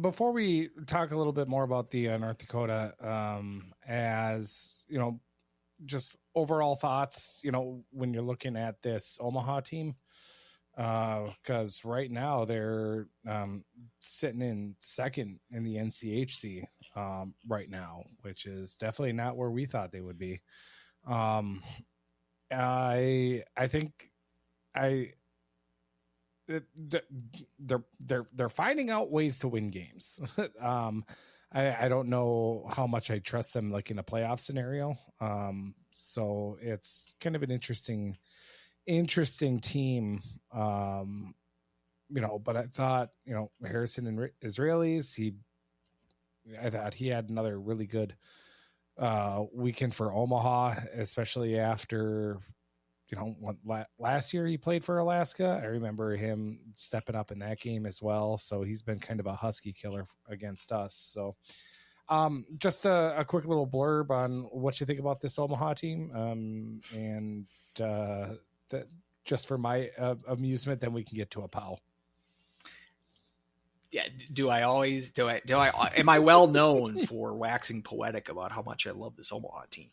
Before we talk a little bit more about the North Dakota, as just overall thoughts, when you're looking at this Omaha team, because right now they're sitting in second in the NCHC right now, which is definitely not where we thought they would be. I think they're finding out ways to win games. I don't know how much I trust them like in a playoff scenario. So it's kind of an interesting team. But I thought, Harrison and Israelis, I thought he had another really good weekend for Omaha, especially after last year he played for Alaska. I remember him stepping up in that game as well. So he's been kind of a Husky killer against us. So just a quick little blurb on what you think about this Omaha team. And that just for my amusement, then we can get to a POW. Yeah. Am I well known for waxing poetic about how much I love this Omaha team?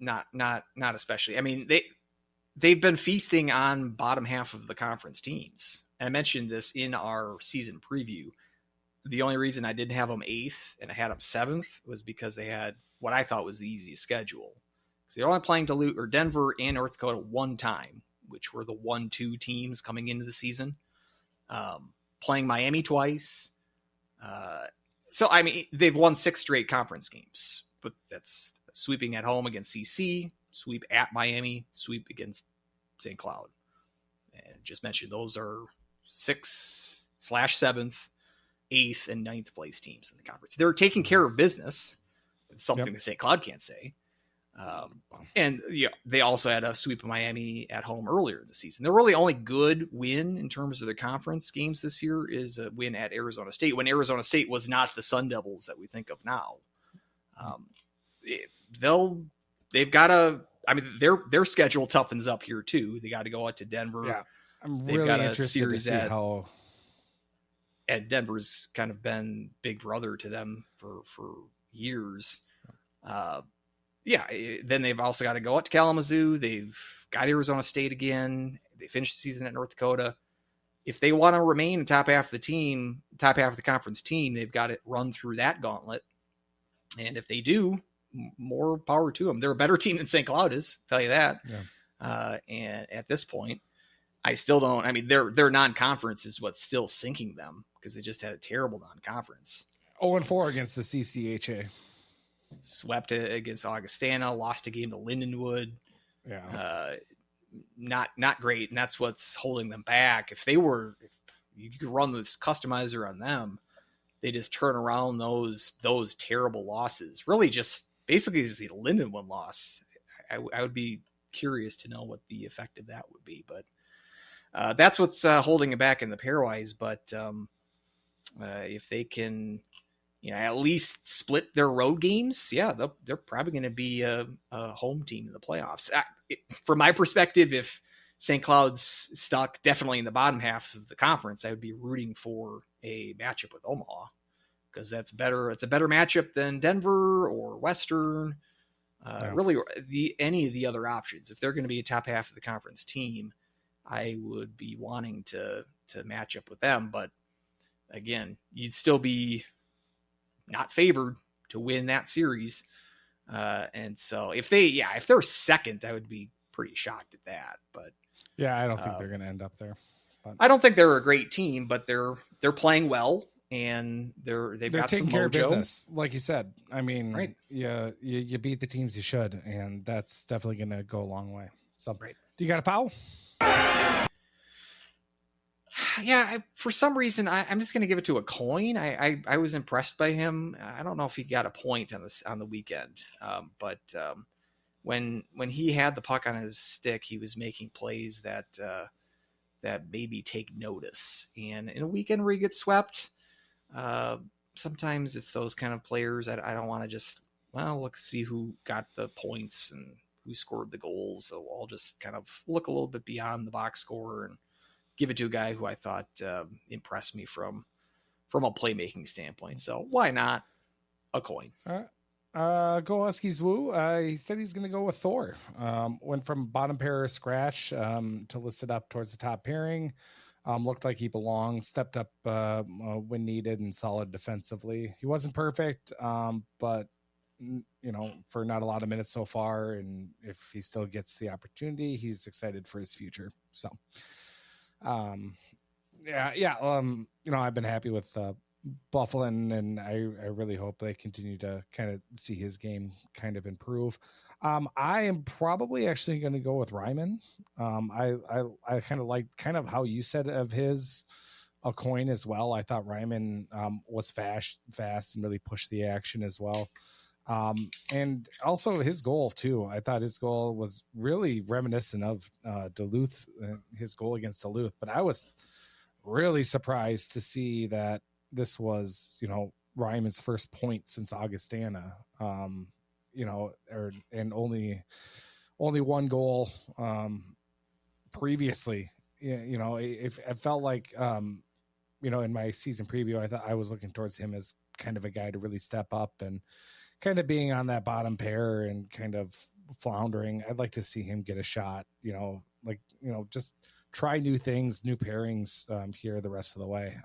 Not especially. I mean, they've been feasting on bottom half of the conference teams. And I mentioned this in our season preview. The only reason I didn't have them 8th and I had them 7th was because they had what I thought was the easiest schedule. So they're only playing Duluth or Denver and North Dakota one time, which were the 1-2 teams coming into the season. Playing Miami twice. So, I mean, they've won 6 straight conference games, but that's sweeping at home against CC, sweep at Miami, sweep against St. Cloud. And just mentioned those are 6th, 7th, 8th, and 9th place teams in the conference. They're taking care of business. It's something that St. Cloud can't say. And they also had a sweep of Miami at home earlier in the season. Their really only good win in terms of their conference games this year is a win at Arizona State, when Arizona State was not the Sun Devils that we think of now. They've got to, I mean, their schedule toughens up here too. They got to go out to Denver. Yeah. I'm really interested to see how. And Denver's kind of been big brother to them for years. Then they've also got to go out to Kalamazoo. They've got Arizona State again. They finished the season at North Dakota. If they want to remain in top half of the conference team, they've got to run through that gauntlet. And if they do, more power to them. They're a better team than St. Cloud is, I'll tell you that. Yeah. And at this point, I still don't. I mean, their non-conference is what's still sinking them because they just had a terrible non-conference. 0-4 against the CCHA. Swept against Augustana, lost a game to Lindenwood. Yeah. Not great. And that's what's holding them back. If you could run this customizer on them, they just turn around those terrible losses. Really just basically just the Lindenwood loss. I would be curious to know what the effect of that would be, but that's what's holding it back in the pairwise. But if they can, at least split their road games, they're probably going to be a home team in the playoffs. From my perspective, if St. Cloud's stuck definitely in the bottom half of the conference, I would be rooting for a matchup with Omaha because that's better. It's a better matchup than Denver or Western. Really, any of the other options. If they're going to be a top half of the conference team, I would be wanting to match up with them. But again, you'd still be not favored to win that series. And so if they're second, I would be pretty shocked at that. But yeah, I don't think they're going to end up there. But I don't think they're a great team, but they're playing well, and they're got taking some care of mojo. business, like you said. I mean, Right. you beat the teams you should, and that's definitely going to go a long way. So, Right. Do you got a Powell? Yeah, for some reason, I'm just going to give it to a coin. I was impressed by him. I don't know if he got a point on the weekend, but when he had the puck on his stick, he was making plays that maybe take notice. And in a weekend where he gets swept, sometimes it's those kind of players that I don't want to just see who got the points and who scored the goals. So I'll just kind of look a little bit beyond the box score and give it to a guy who I thought impressed me from a playmaking standpoint. So why not a coin? Go Huskies woo. He said he's going to go with Thor. Went from bottom pair scratch to listed up towards the top pairing. Looked like he belonged. Stepped up when needed and solid defensively. He wasn't perfect, but for not a lot of minutes so far. And if he still gets the opportunity, he's excited for his future. So. I've been happy with Bufflin, and I really hope they continue to kind of see his game kind of improve. I am probably actually going to go with Ryman. I kind of like how you said of his a coin as well. I thought Ryman was fast and really pushed the action as well. And also his goal too. I thought his goal was really reminiscent of Duluth, his goal against Duluth. But I was really surprised to see that this was, Ryman's first point since Augustana. And only one goal previously. It felt like in my season preview, I thought I was looking towards him as kind of a guy to really step up and kind of being on that bottom pair and kind of floundering. I'd like to see him get a shot, just try new things, new pairings here the rest of the way.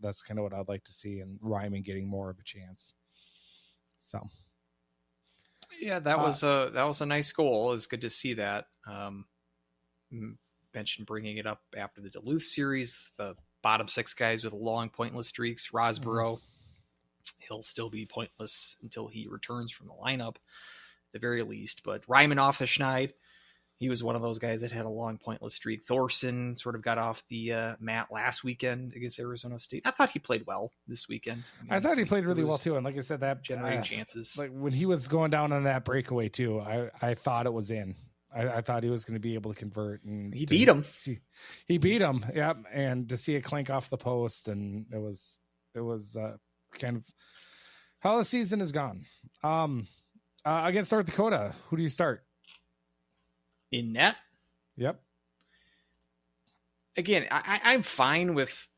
That's kind of what I'd like to see, and Ryman getting more of a chance. So, yeah, that was a nice goal. It's good to see that. Mentioned bringing it up after the Duluth series, the bottom six guys with long pointless streaks. Rosborough, he'll still be pointless until he returns from the lineup, at the very least. But Ryman off the schneid, he was one of those guys that had a long pointless streak. Thorson sort of got off the mat last weekend against Arizona State. I thought he played well this weekend. I thought he played really well too. And like I said, that generating chances. Like when he was going down on that breakaway too, I thought it was in. I thought he was going to be able to convert, and he beat him. He beat him. Yep. And to see it clank off the post, and it was kind of how the season has gone. Against North Dakota, who do you start? In net? Yep. Again, I'm fine with.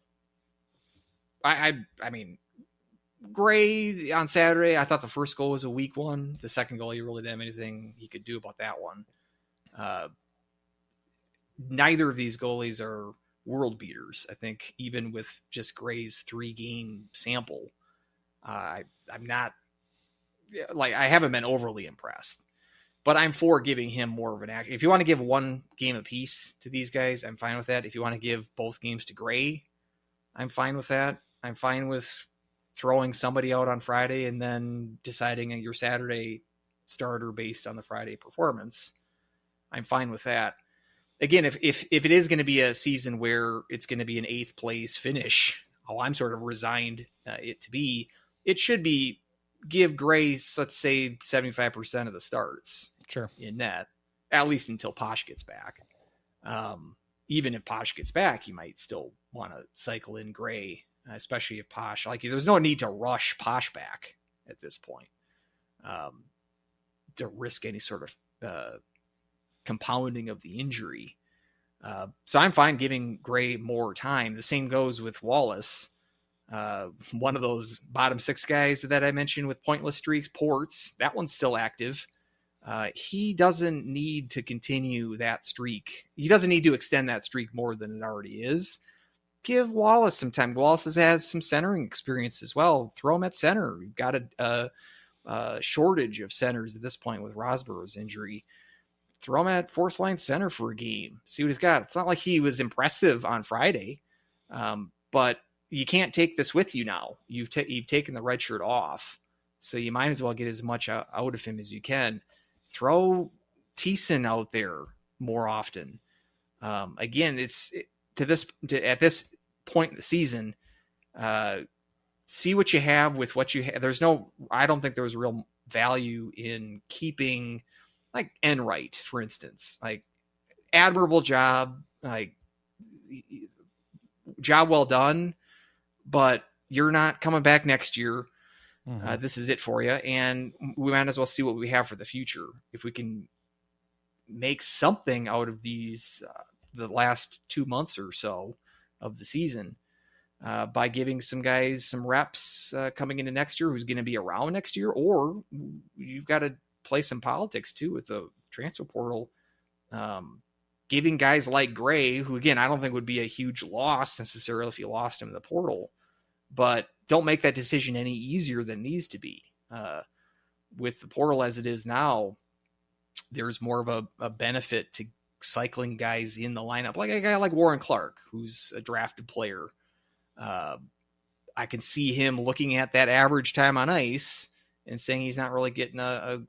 I mean, Gray on Saturday. I thought the first goal was a weak one. The second goal, he really didn't have anything he could do about that one. Neither of these goalies are world beaters. I think even with just Gray's 3-game sample, I'm not I haven't been overly impressed. But I'm for giving him more of an act. If you want to give one game apiece to these guys, I'm fine with that. If you want to give both games to Gray, I'm fine with that. I'm fine with throwing somebody out on Friday and then deciding on your Saturday starter based on the Friday performance. I'm fine with that. Again, if it is going to be a season where it's going to be an 8th place finish, I'm sort of resigned it to be, it should be give Gray, let's say 75% of the starts in net, at least until Posh gets back. Even if Posh gets back, you might still want to cycle in Gray, especially if Posh, there's no need to rush Posh back at this point to risk any sort of compounding of the injury. So I'm fine giving Gray more time. The same goes with Wallace. One of those bottom 6 guys that I mentioned with pointless streaks, Ports, that one's still active. He doesn't need to continue that streak. He doesn't need to extend that streak more than it already is. Give Wallace some time. Wallace has had some centering experience as well. Throw him at center. You've got a shortage of centers at this point with Rosborough's injury. Throw him at fourth line center for a game. See what he's got. It's not like he was impressive on Friday, but you can't take this with you now. You've taken the red shirt off, so you might as well get as much out of him as you can. Throw Thiessen out there more often. Again, at this point in the season, see what you have with what you have. I don't think there was real value in keeping like Enright, for instance. Like, admirable job, like job well done, but you're not coming back next year. Mm-hmm. This is it for you, and we might as well see what we have for the future. If we can make something out of these the last 2 months or so of the season, by giving some guys some reps coming into next year who's going to be around next year, or you've got to play some politics too with the transfer portal, giving guys like Gray, who again, I don't think would be a huge loss necessarily if you lost him in the portal, but don't make that decision any easier than it needs to be. With the portal as it is now, there's more of a benefit to cycling guys in the lineup, like a guy like Warren Clark, who's a drafted player. I can see him looking at that average time on ice and saying he's not really getting a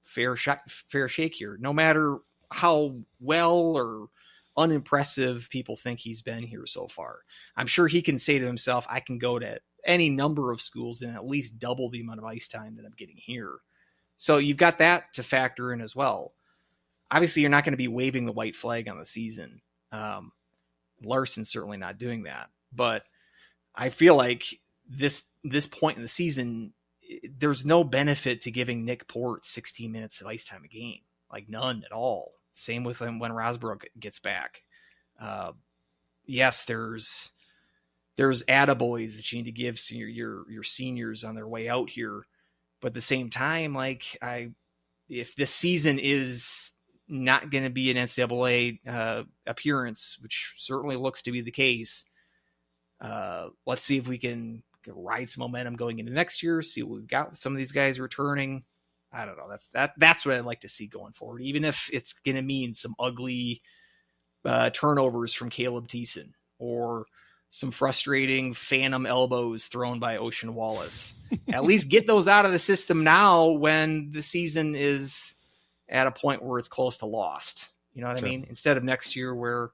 fair shake here, no matter how well or unimpressive people think he's been here so far. I'm sure he can say to himself, I can go to any number of schools and at least double the amount of ice time that I'm getting here. So you've got that to factor in as well. Obviously, you're not going to be waving the white flag on the season. Larson's certainly not doing that, but I feel like this point in the season, there's no benefit to giving Nick Port 16 minutes of ice time a game, like none at all. Same with him when Rosborough gets back. Yes, there's attaboys that you need to give your seniors on their way out here, but at the same time, like if this season is not going to be an NCAA appearance, which certainly looks to be the case, let's see if we can ride some momentum going into next year, see what we've got with some of these guys returning. I don't know. That's what I'd like to see going forward, even if it's going to mean some ugly turnovers from Caleb Thiessen or some frustrating phantom elbows thrown by Ocean Wallace. At least get those out of the system now when the season is at a point where it's close to lost. You know what I mean? Instead of next year where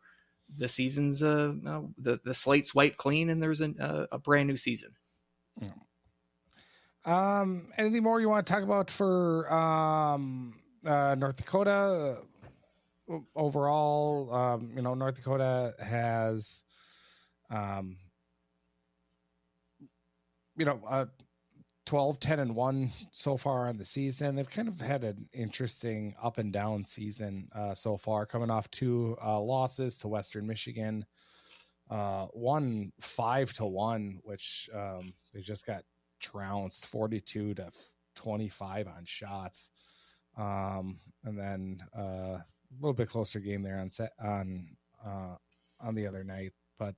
the season's the slate's wiped clean and there's a brand new season. Anything more you want to talk about for North Dakota? Overall, North Dakota has 12-10-1 so far on the season. They've kind of had an interesting up and down season so far, coming off 2 losses to Western Michigan, 1 5-1, which they just got trounced 42-25 on shots, and then a little bit closer game there on the other night, but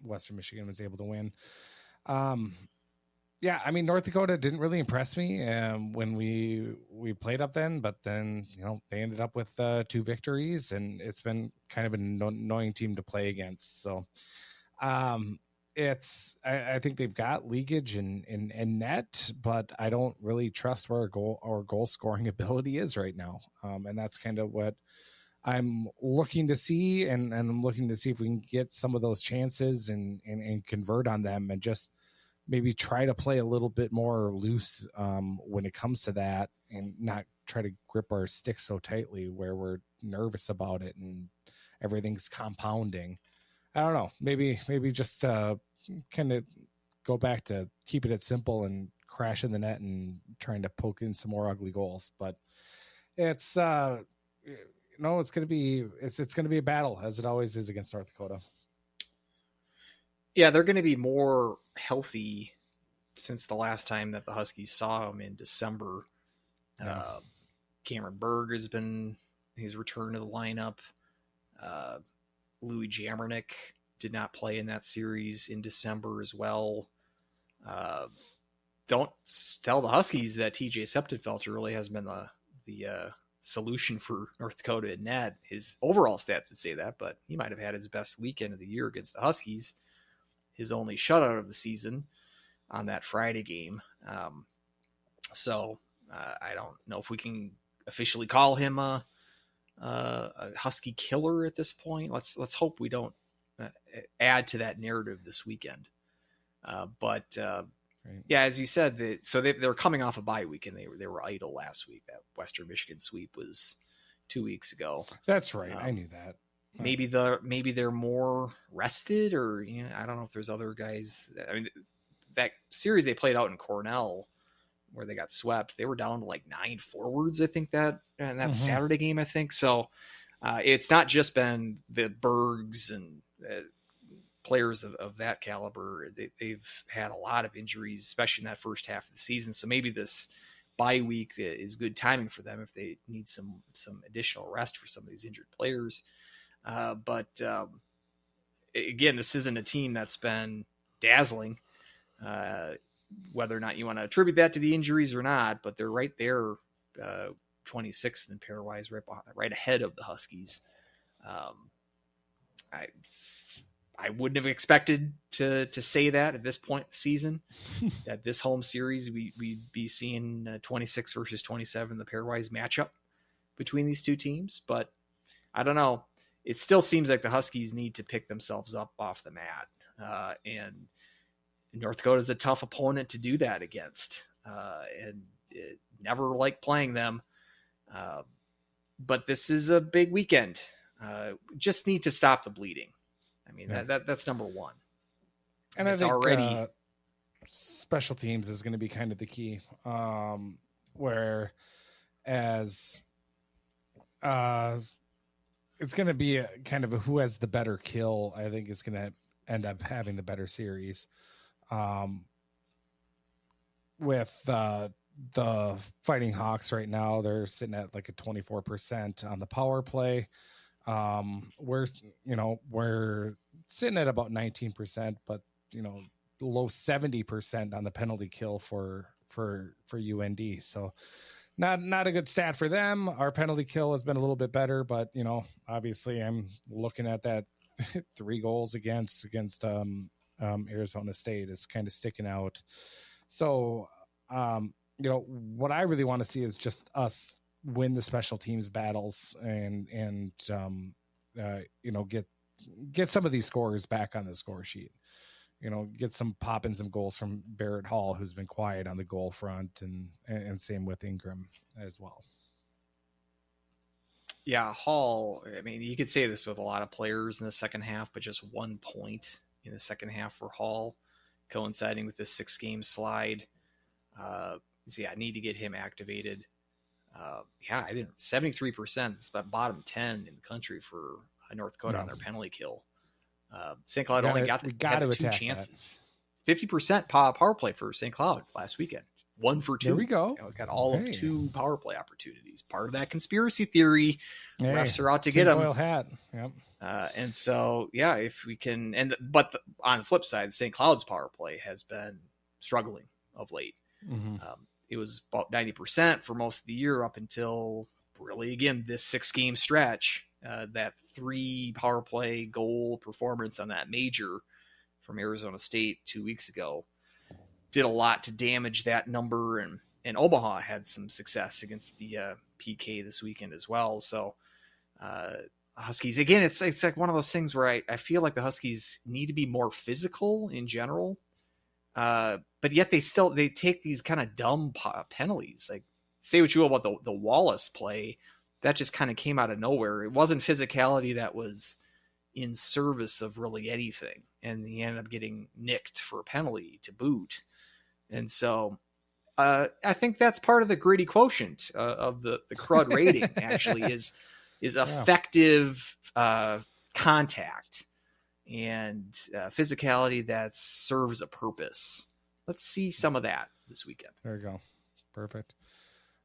Western Michigan was able to win. Yeah, I mean, North Dakota didn't really impress me when we played up then, but then, they ended up with 2 victories, and it's been kind of an annoying team to play against. So I think they've got leakage in net, but I don't really trust where our goal scoring ability is right now. And that's kind of what I'm looking to see, and I'm looking to see if we can get some of those chances and convert on them, and just maybe try to play a little bit more loose when it comes to that, and not try to grip our stick so tightly where we're nervous about it and everything's compounding. I don't know. Maybe just kind of go back to keeping it simple and crash in the net and trying to poke in some more ugly goals. But it's it's going to be a battle, as it always is against North Dakota. Yeah, they're going to be more healthy since the last time that the Huskies saw them in December. Cameron Berg he's returned to the lineup. Louis Jamernick did not play in that series in December as well. don't tell the Huskies that TJ Septenfelter really has been the solution for North Dakota in net. His overall stats would say that, but he might have had his best weekend of the year against the Huskies. His only shutout of the season on that Friday game. So I don't know if we can officially call him a Husky killer at this point. Let's hope we don't add to that narrative this weekend. But yeah, as you said, they're coming off a bye week, and they were idle last week. That Western Michigan sweep was 2 weeks ago. That's right. I knew that. Maybe they're more rested, or I don't know if there's other guys. I mean, that series they played out in Cornell, where they got swept, they were down to like 9 forwards, I think, that Saturday game, I think. So it's not just been the Bergs and players of that caliber. They've had a lot of injuries, especially in that first half of the season. So maybe this bye week is good timing for them if they need some additional rest for some of these injured players. But again, this isn't a team that's been dazzling, whether or not you want to attribute that to the injuries or not, but they're right there, 26th in pairwise, right ahead of the Huskies. I wouldn't have expected to say that at this point in the season, that this home series, we'd be seeing 26 versus 27, the pairwise matchup between these two teams. But I don't know. It still seems like the Huskies need to pick themselves up off the mat. And North Dakota is a tough opponent to do that against. And it never liked playing them. But this is a big weekend. Just need to stop the bleeding. I mean, that's number one. And I think already special teams is going to be kind of the key. Whereas it's going to be a kind of who has the better kill, I think is going to end up having the better series. With the Fighting Hawks right now, they're sitting at like a 24% on the power play. We're sitting at about 19%, but low 70% on the penalty kill for UND. So not a good stat for them. Our penalty kill has been a little bit better, but obviously I'm looking at that 3 goals against Arizona State is kind of sticking out. So what I really want to see is just us win the special teams battles and get some of these scorers back on the score sheet. Get some popping some goals from Barrett Hall, who's been quiet on the goal front, and same with Ingram as well. Yeah, Hall, I mean, you could say this with a lot of players in the second half, but just 1 point in the second half for Hall, coinciding with this 6-game slide. So yeah, I need to get him activated. I didn't. 73%. It's about bottom 10 in the country for North Dakota on their penalty kill. St. Cloud only got 2 chances. 50% power play for St. Cloud last weekend. 1 for 2. There we go. Got all of 2 power play opportunities. Part of that conspiracy theory. Refs are out to get them. Hat. Yep. And so, yeah, if we can, but on the flip side, St. Cloud's power play has been struggling of late. Mm-hmm. It was about 90% for most of the year up until really, again, this 6-game stretch. That 3 power play goal performance on that major from Arizona State 2 weeks ago did a lot to damage that number. And Omaha had some success against the PK this weekend as well. So Huskies, again, it's like one of those things where I feel like the Huskies need to be more physical in general. But yet they take these kind of dumb penalties. Like, say what you will about the Wallace play, that just kind of came out of nowhere. It wasn't physicality that was in service of really anything, and he ended up getting nicked for a penalty to boot. And so I think that's part of the gritty quotient of the crud rating. Actually, is effective contact and physicality that serves a purpose. Let's see some of that this weekend. There you go. Perfect.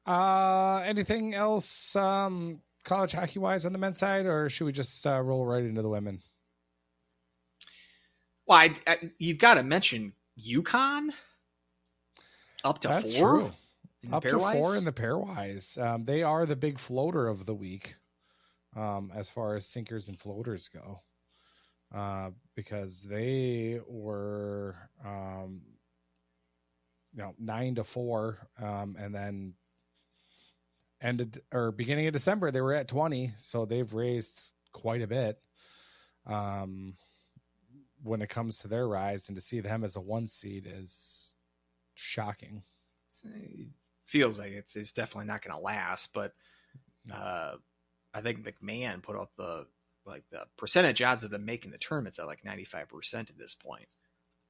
Anything else college hockey wise on the men's side, or should we just roll right into the women? Well, you've got to mention UConn. Up to That's 4? true. Up to 4 in the pairwise. They are the big floater of the week as far as sinkers and floaters go. Because they were 9-4, and then beginning of December they were at 20, so they've raised quite a bit when it comes to their rise, and to see them as a 1 seed is shocking. It feels like it's definitely not going to last, but I think McMahon put out the percentage odds of them making the tournaments at like 95% at this point.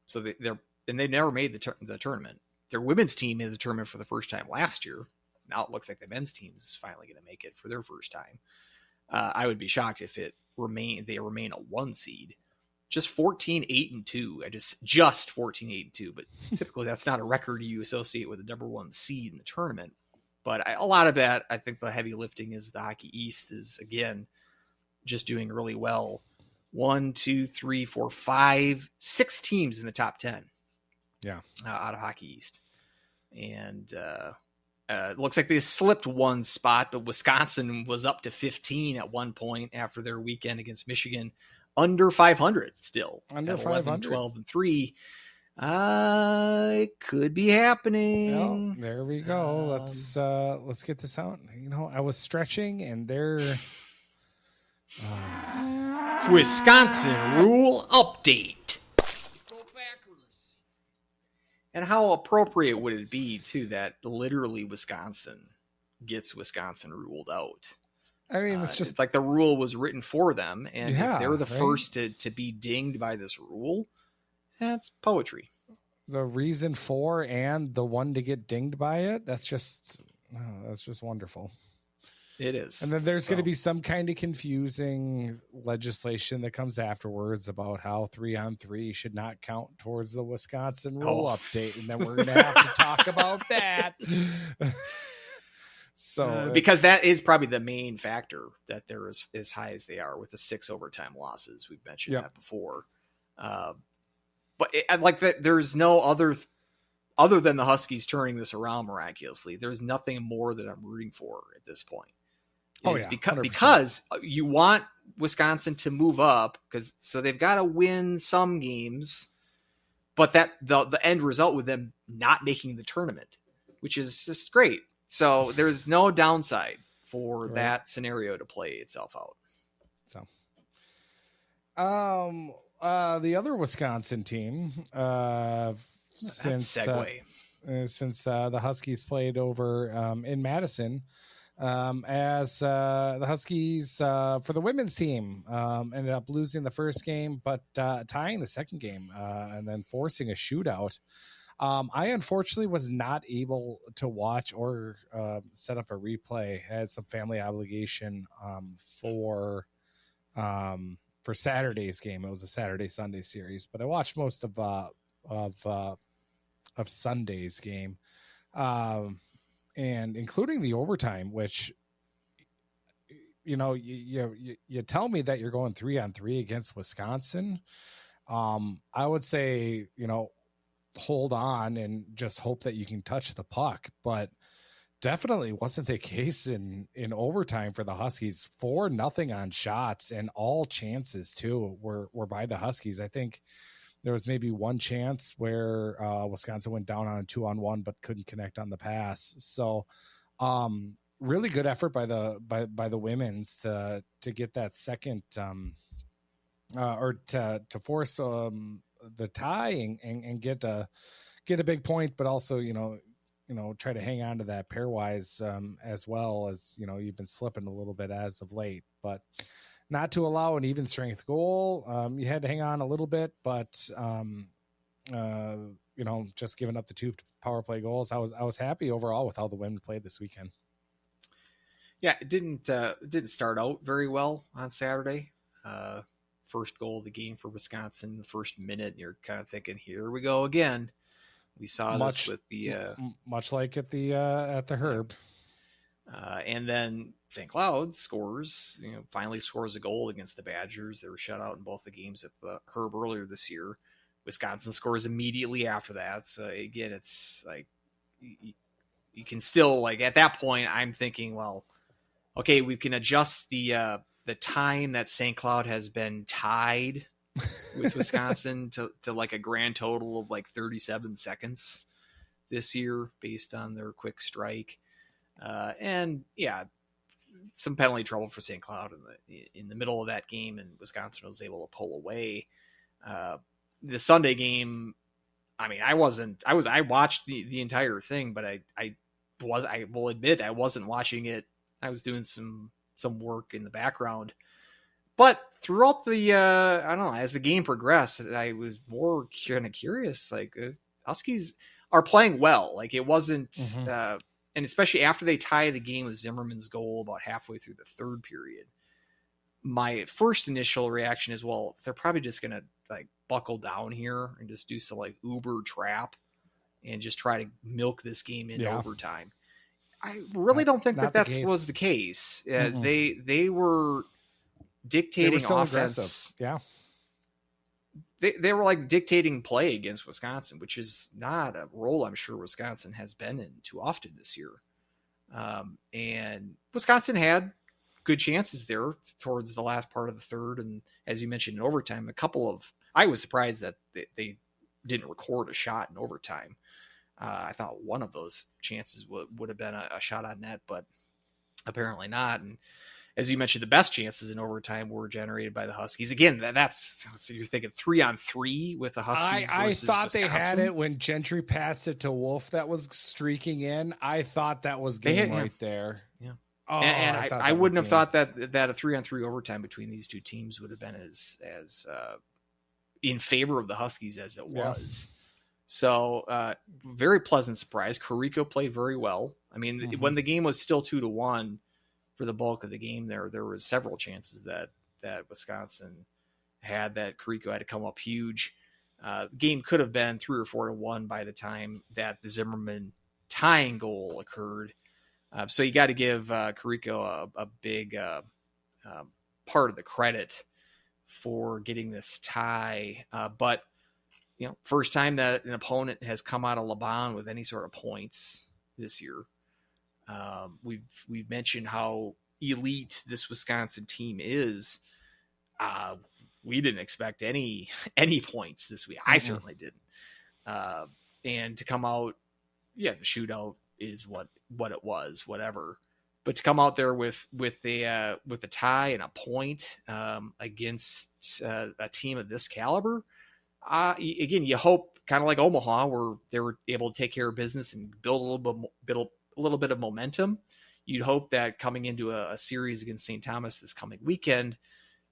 So they've never made the tournament. Their women's team made the tournament for the first time last year. Now it looks like the men's team is finally going to make it for their first time. I would be shocked if they remain a 1 seed. Just 14-8-2. Just 14-8-2, but typically that's not a record you associate with the number 1 seed in the tournament. But a lot of that, I think the heavy lifting is the Hockey East is, again, just doing really well. 1, 2, 3, 4, 5, 6 teams in the top 10. Yeah. Out of Hockey East. And it looks like they slipped 1 spot, but Wisconsin was up to 15 at one point after their weekend against Michigan. Under 500 still. Under 11, 500. 12, and 3. It could be happening. Well, there we go. Let's get this out. I was stretching, and they're Wisconsin rule update. Go Packers. And how appropriate would it be too that literally Wisconsin gets Wisconsin ruled out? I mean, it's like the rule was written for them, and if they're the right? first to be dinged by this rule, that's poetry. The reason for and the one to get dinged by it, that's just wonderful. It is. And then there's going to be some kind of confusing legislation that comes afterwards about how 3-on-3 should not count towards the Wisconsin rule update, and then we're going to have to talk about that. So because that is probably the main factor that they're as high as they are with the 6 overtime losses. We've mentioned that before. But there's no other than the Huskies turning this around miraculously. There's nothing more that I'm rooting for at this point. Because you want Wisconsin to move up, so they've got to win some games, but that the end result with them not making the tournament, which is just great. So there's no downside for that scenario to play itself out. So, the other Wisconsin team, since the Huskies played over in Madison, as the Huskies for the women's team ended up losing the first game, but tying the second game, and then forcing a shootout. I unfortunately was not able to watch or set up a replay. I had some family obligation for Saturday's game. It was a Saturday-Sunday series, but I watched most of Sunday's game, and including the overtime, which you tell me that you're going 3-on-3 against Wisconsin. I would say hold on and just hope that you can touch the puck, but definitely wasn't the case in overtime for the Huskies. 4-0 on shots, and all chances too were by the Huskies. I think there was maybe one chance where Wisconsin went down on a 2-on-1 but couldn't connect on the pass. So really good effort by the women's to get that second or to force the tie and get a big point, but also try to hang on to that pairwise as well, as you've been slipping a little bit as of late, but not to allow an even strength goal. You had to hang on a little bit, but just giving up the 2 power play goals. I was happy overall with how the women played this weekend. Yeah, it didn't start out very well on Saturday. First goal of the game for Wisconsin, the first minute, and you're kind of thinking, here we go again. We saw this with the much like at the Herb, and then St. Cloud finally scores a goal against the Badgers. They were shut out in both the games at the Herb earlier this year. Wisconsin scores immediately after that. So again, it's like you can still, like, at that point, I'm thinking, well, okay, we can adjust the time that St. Cloud has been tied with Wisconsin to like a grand total of like 37 seconds this year based on their quick strike. And yeah, some penalty trouble for St. Cloud in the middle of that game, and Wisconsin was able to pull away. The Sunday game, I mean, I watched the entire thing, but I will admit I wasn't watching it. I was doing some work in the background. But throughout the, I don't know, as the game progressed, I was more kind of curious. Like, Huskies are playing well. Like, it wasn't, and especially after they tie the game with Zimmerman's goal about halfway through the third period, my first initial reaction is, well, they're probably just going to like buckle down here and just do some like uber trap and just try to milk this game into overtime. I really don't think that was the case. They were dictating offense. Aggressive. Yeah. They were like dictating play against Wisconsin, which is not a role I'm sure Wisconsin has been in too often this year. And Wisconsin had good chances there towards the last part of the third. And as you mentioned, in overtime, I was surprised that they didn't record a shot in overtime. I thought one of those chances would have been a shot on net, but apparently not. And as you mentioned, the best chances in overtime were generated by the Huskies. Again, so you're thinking 3-on-3 with the Huskies. I thought Wisconsin. They had it when Gentry passed it to Wolf that was streaking in. I thought that was game right there. Yeah. Oh, and I wouldn't have thought that a 3-on-3 overtime between these two teams would have been as in favor of the Huskies as it was. So very pleasant surprise. Carrico played very well. I mean, when the game was still 2-1 for the bulk of the game, there was several chances that Wisconsin had that Carrico had to come up huge. Game could have been 3 or 4-1 by the time that the Zimmerman tying goal occurred. So you got to give Carrico a big part of the credit for getting this tie. But first time that an opponent has come out of Laban with any sort of points this year. We've mentioned how elite this Wisconsin team is. We didn't expect any points this week. I certainly didn't. And to come out, the shootout is what it was, whatever. But to come out there with a tie and a point against a team of this caliber, again, you hope, kind of like Omaha, where they were able to take care of business and build a little bit of momentum. You'd hope that coming into a series against St. Thomas this coming weekend,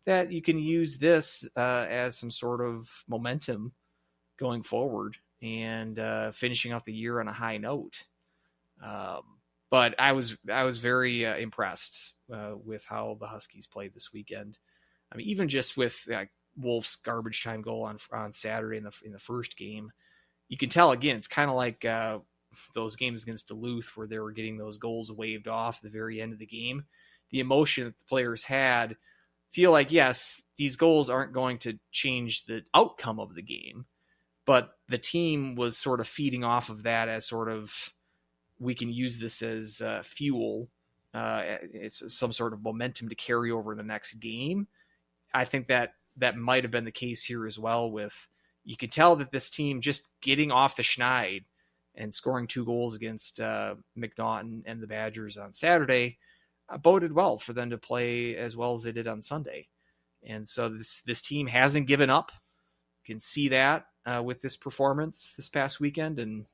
that you can use this as some sort of momentum going forward and finishing out the year on a high note. But I was very impressed with how the Huskies played this weekend. I mean, even just with Wolf's garbage time goal on Saturday in the first game, you can tell, again, it's kind of like those games against Duluth where they were getting those goals waved off at the very end of the game. The emotion that the players had feel like, yes, these goals aren't going to change the outcome of the game, but the team was sort of feeding off of that as sort of, we can use this as fuel. It's some sort of momentum to carry over in the next game. I think that might have been the case here as well. You could tell that this team just getting off the schneid and scoring 2 goals against McNaughton and the Badgers on Saturday boded well for them to play as well as they did on Sunday. And so this team hasn't given up. You can see that with this performance this past weekend. And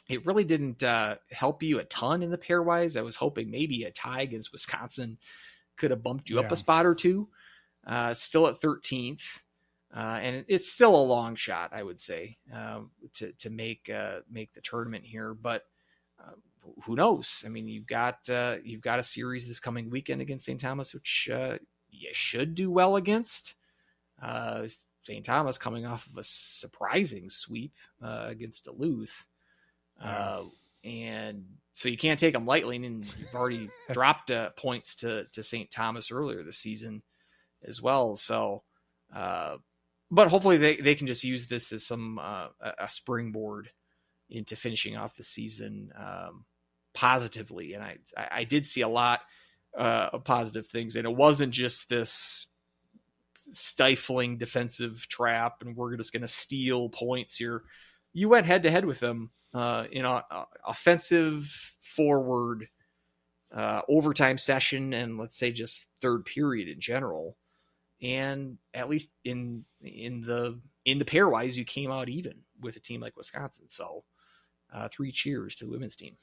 it really didn't help you a ton in the pairwise. I was hoping maybe a tie against Wisconsin could have bumped you up a spot or two. Still at 13th. And it's still a long shot, I would say, to make the tournament here. But who knows? I mean, you've got a series this coming weekend against St. Thomas, which you should do well against. St. Thomas coming off of a surprising sweep against Duluth. And so you can't take them lightly. And you've already dropped points to St. Thomas earlier this season as well. So, but hopefully they can just use this as some a springboard into finishing off the season positively. And I did see a lot of positive things, and it wasn't just this stifling defensive trap and we're just going to steal points here. You went head to head with them in an offensive forward overtime session, and let's say just third period in general. And at least in the pairwise, you came out even with a team like Wisconsin. So 3 cheers to the women's team.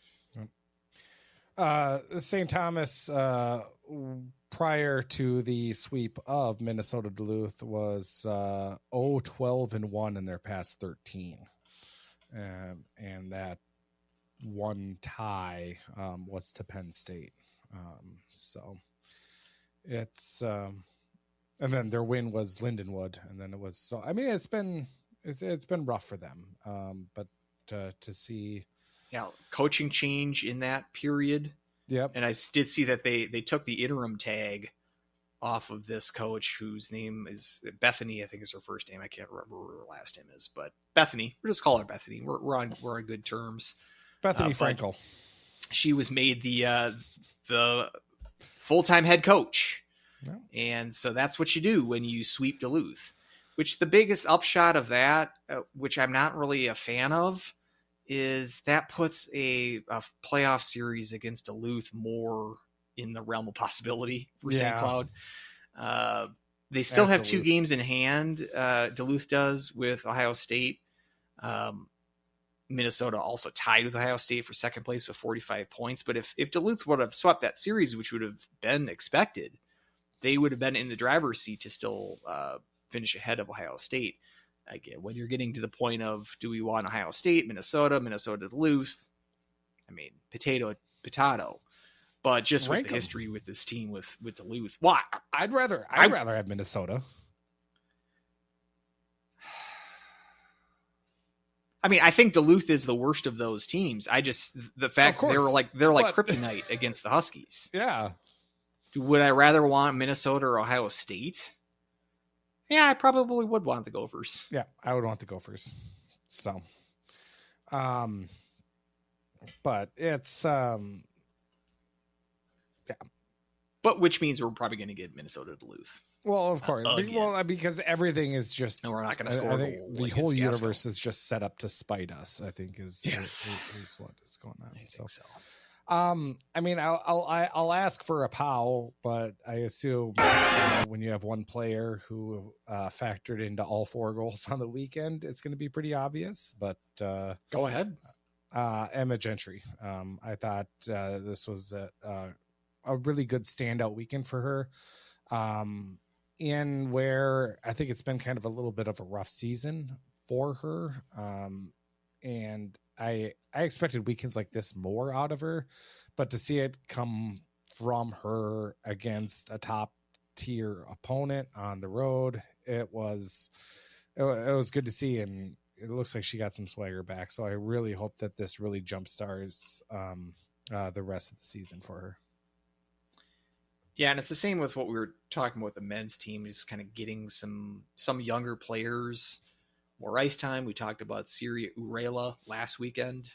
St. Thomas, prior to the sweep of Minnesota Duluth, was 0-12-1 in their past 13. And that one tie was to Penn State. So it's and then their win was Lindenwood, and then it was so. I mean, it's been rough for them. But to see, coaching change in that period. Yep. And I did see that they took the interim tag off of this coach, whose name is Bethany, I think is her first name. I can't remember what her last name is, but Bethany. We'll just call her Bethany. We're on good terms. Bethany Frankel. She was made the full-time head coach. No. And so that's what you do when you sweep Duluth, which the biggest upshot of that, which I'm not really a fan of, is that puts a playoff series against Duluth more in the realm of possibility for St. Cloud. They still have 2 games in hand. Duluth does with Ohio State. Minnesota also tied with Ohio State for second place with 45 points. But if Duluth would have swept that series, which would have been expected, they would have been in the driver's seat to still finish ahead of Ohio State. Again, when you're getting to the point of, do we want Ohio State, Minnesota, Duluth? I mean, potato. But just with the history with this team with Duluth, why? I'd rather have Minnesota. I mean, I think Duluth is the worst of those teams. The fact they're like kryptonite against the Huskies. Yeah. Would I rather want Minnesota or Ohio State? Yeah, I probably would want the Gophers. Yeah, I would want the Gophers. So, but it's yeah. But which means we're probably going to get Minnesota Duluth. Well, of course. Because everything is just. And we're not going to score. I think the whole universe is just set up to spite us. I think is what is going on. I think so. I mean, I'll ask for a POW, but I assume when you have one player who factored into all 4 goals on the weekend, it's going to be pretty obvious. But go ahead, Emma Gentry. I thought this was a really good standout weekend for her. In where I think it's been kind of a little bit of a rough season for her, and I expected weekends like this more out of her, but to see it come from her against a top tier opponent on the road, it was good to see, and it looks like she got some swagger back. So I really hope that this really jumpstarts the rest of the season for her. Yeah, and it's the same with what we were talking about with the men's team, just kind of getting some younger players more ice time. We talked about Syria Urela last weekend,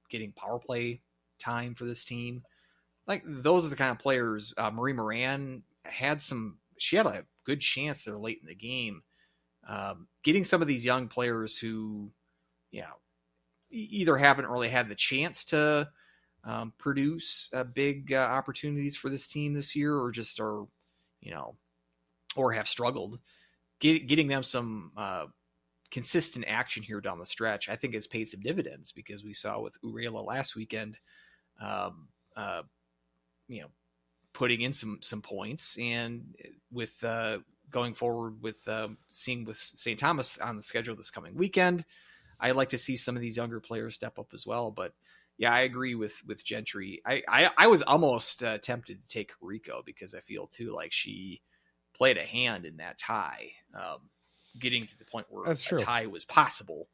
getting power play time for this team. Like, those are the kind of players. Marie Moran she had a good chance there late in the game. Getting some of these young players who, either haven't really had the chance to produce big opportunities for this team this year, or just are, or have struggled. Getting them some consistent action here down the stretch, I think has paid some dividends, because we saw with Urela last weekend, putting in some points, and with going forward with seeing with St. Thomas on the schedule this coming weekend, I'd like to see some of these younger players step up as well. But yeah, I agree with Gentry. I was almost tempted to take Rico, because I feel too like she played a hand in that tie, getting to the point where a tie was possible.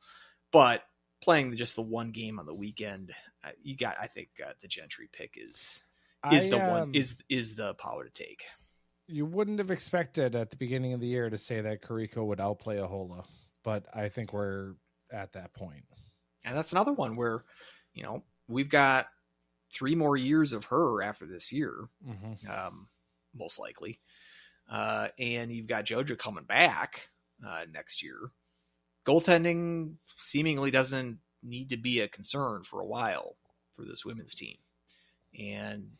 But playing just the one game on the weekend, I think the Gentry pick is the power to take. You wouldn't have expected at the beginning of the year to say that Kariko would outplay Ahola, but I think we're at that point. And that's another one where, we've got 3 more years of her after this year, most likely. And you've got JoJo coming back next year. Goaltending seemingly doesn't need to be a concern for a while for this women's team. And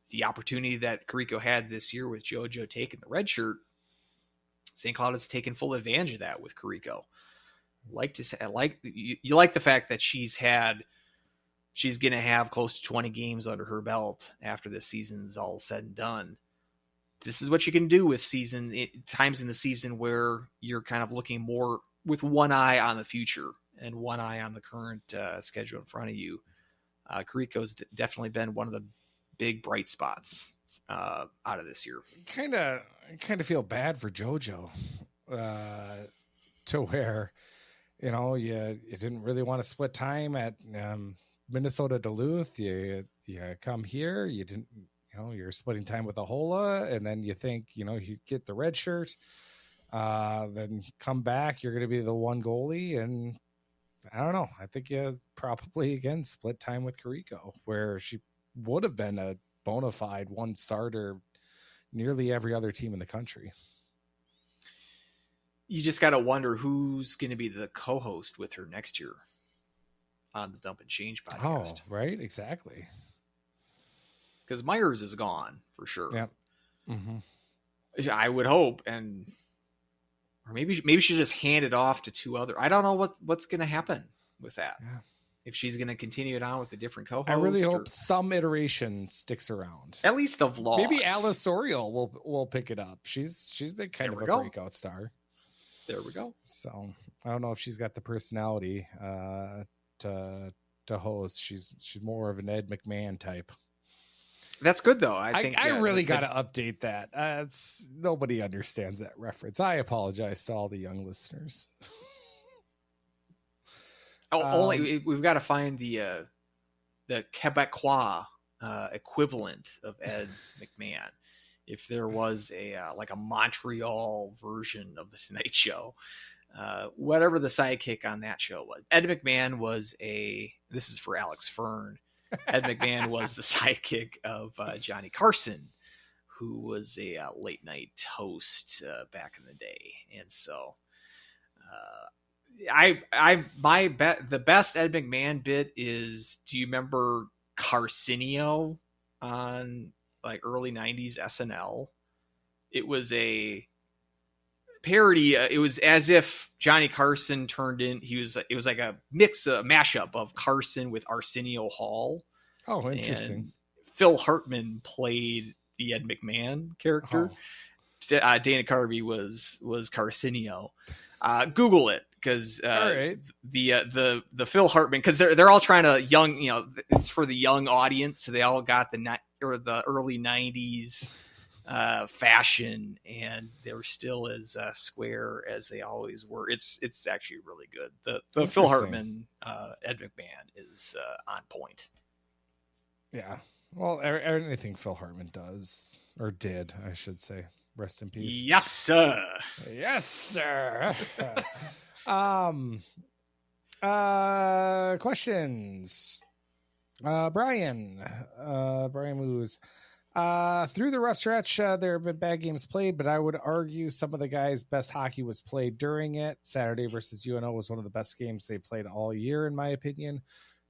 the opportunity that Carrico had this year with JoJo taking the red shirt, St. Cloud has taken full advantage of that with Carrico. You like the fact that she's going to have close to 20 games under her belt after this season's all said and done. This is what you can do with times in the season where you're kind of looking more with one eye on the future and one eye on the current schedule in front of you. Carrico's definitely been one of the big bright spots out of this year. Kind of feel bad for JoJo to where, you didn't really want to split time at Minnesota Duluth. You come here, you didn't, you're splitting time with Ahola, and then you think, you get the red shirt, then come back, you're going to be the one goalie. And I don't know. I think you probably, again, split time with Carrico, where she would have been a bona fide one starter nearly every other team in the country. You just got to wonder who's going to be the co-host with her next year on the Dump and Change podcast. Oh, right. Exactly. Because Myers is gone for sure. Yep. Mm-hmm. I would hope. Or maybe she just hand it off to 2 other. I don't know what's going to happen with that. Yeah. If she's going to continue it on with a different co-host. I really hope some iteration sticks around. At least the vlogs. Maybe Alice Oriel will pick it up. She's been kind of a breakout star. There we go. So I don't know if she's got the personality to host. She's more of an Ed McMahon type. That's good though. I think I really got to update that. Nobody understands that reference. I apologize to all the young listeners. We've got to find the Quebecois equivalent of Ed McMahon. If there was a Montreal version of the Tonight Show, whatever the sidekick on that show was, Ed McMahon was this is for Alex Fern. Ed McMahon was the sidekick of Johnny Carson, who was a late night host back in the day. And so the best Ed McMahon bit is, do you remember Carcinio on early 90s SNL? It was a parody. It was as if Johnny Carson it was like a mashup of Carson with Arsenio Hall. Oh, interesting. And Phil Hartman played the Ed McMahon character. Oh. Dana Carvey was Carcinio. Google it, because right. the Phil Hartman, because they're all trying to it's for the young audience, so they all got the early 90s fashion, and they were still as square as they always were. It's actually really good. The Phil Hartman Ed McMahon is on point. Yeah. Well, anything Phil Hartman does, or did, I should say. Rest in peace. Yes, sir. Yes, sir. Questions. Brian Moose. Through the rough stretch, there have been bad games played, but I would argue some of the guys' best hockey was played during it. Saturday versus UNO was one of the best games they played all year, in my opinion.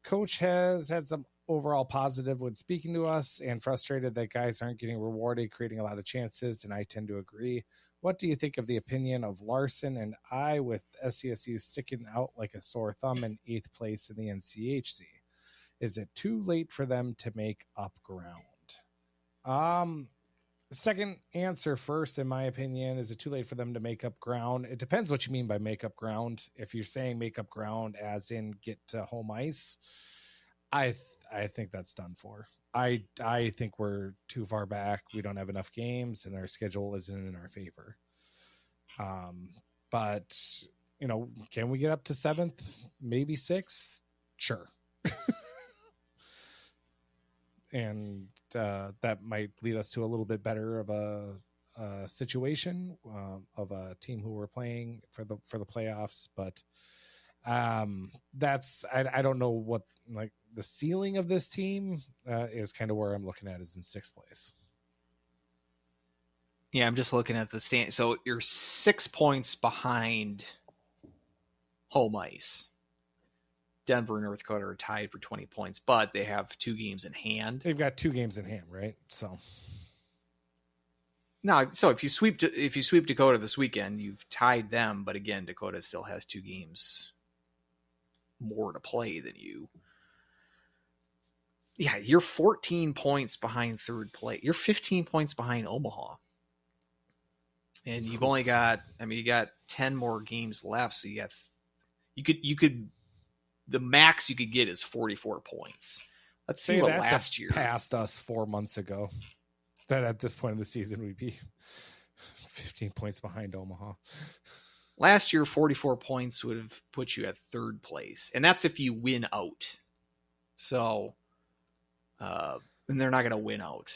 Coach has had some overall positive when speaking to us, and frustrated that guys aren't getting rewarded, creating a lot of chances, and I tend to agree. What do you think of the opinion of Larson and I, with SCSU sticking out like a sore thumb in 8th place in the NCHC? Is it too late for them to make up ground? Second answer first, in my opinion. Is it too late for them to make up ground? It depends what you mean by make up ground. If you're saying make up ground as in get to home ice, I think that's done for. I think we're too far back. We don't have enough games, and our schedule isn't in our favor. But can we get up to 7th, maybe 6th? Sure. And that might lead us to a little bit better of a situation of a team who we're playing for the playoffs. But That's I don't know what like the ceiling of this team is kind of where I'm looking at is in 6th place. Yeah, I'm just looking at the stand. So you're 6 points behind home ice. Denver and North Dakota are tied for 20 points, but they have 2 games in hand. They've got 2 games in hand, right? So no, so if you sweep Dakota this weekend, you've tied them. But again, Dakota still has 2 games more to play than you. Yeah, you're 14 points behind 3rd place. You're 15 points behind Omaha. And you've only got, you got 10 more games left. So you could, the max you could get is 44 points. Let's see what last year passed us 4 months ago. That at this point of the season, we'd be 15 points behind Omaha. Last year, 44 points would have put you at 3rd place. And that's if you win out. So, and they're not going to win out.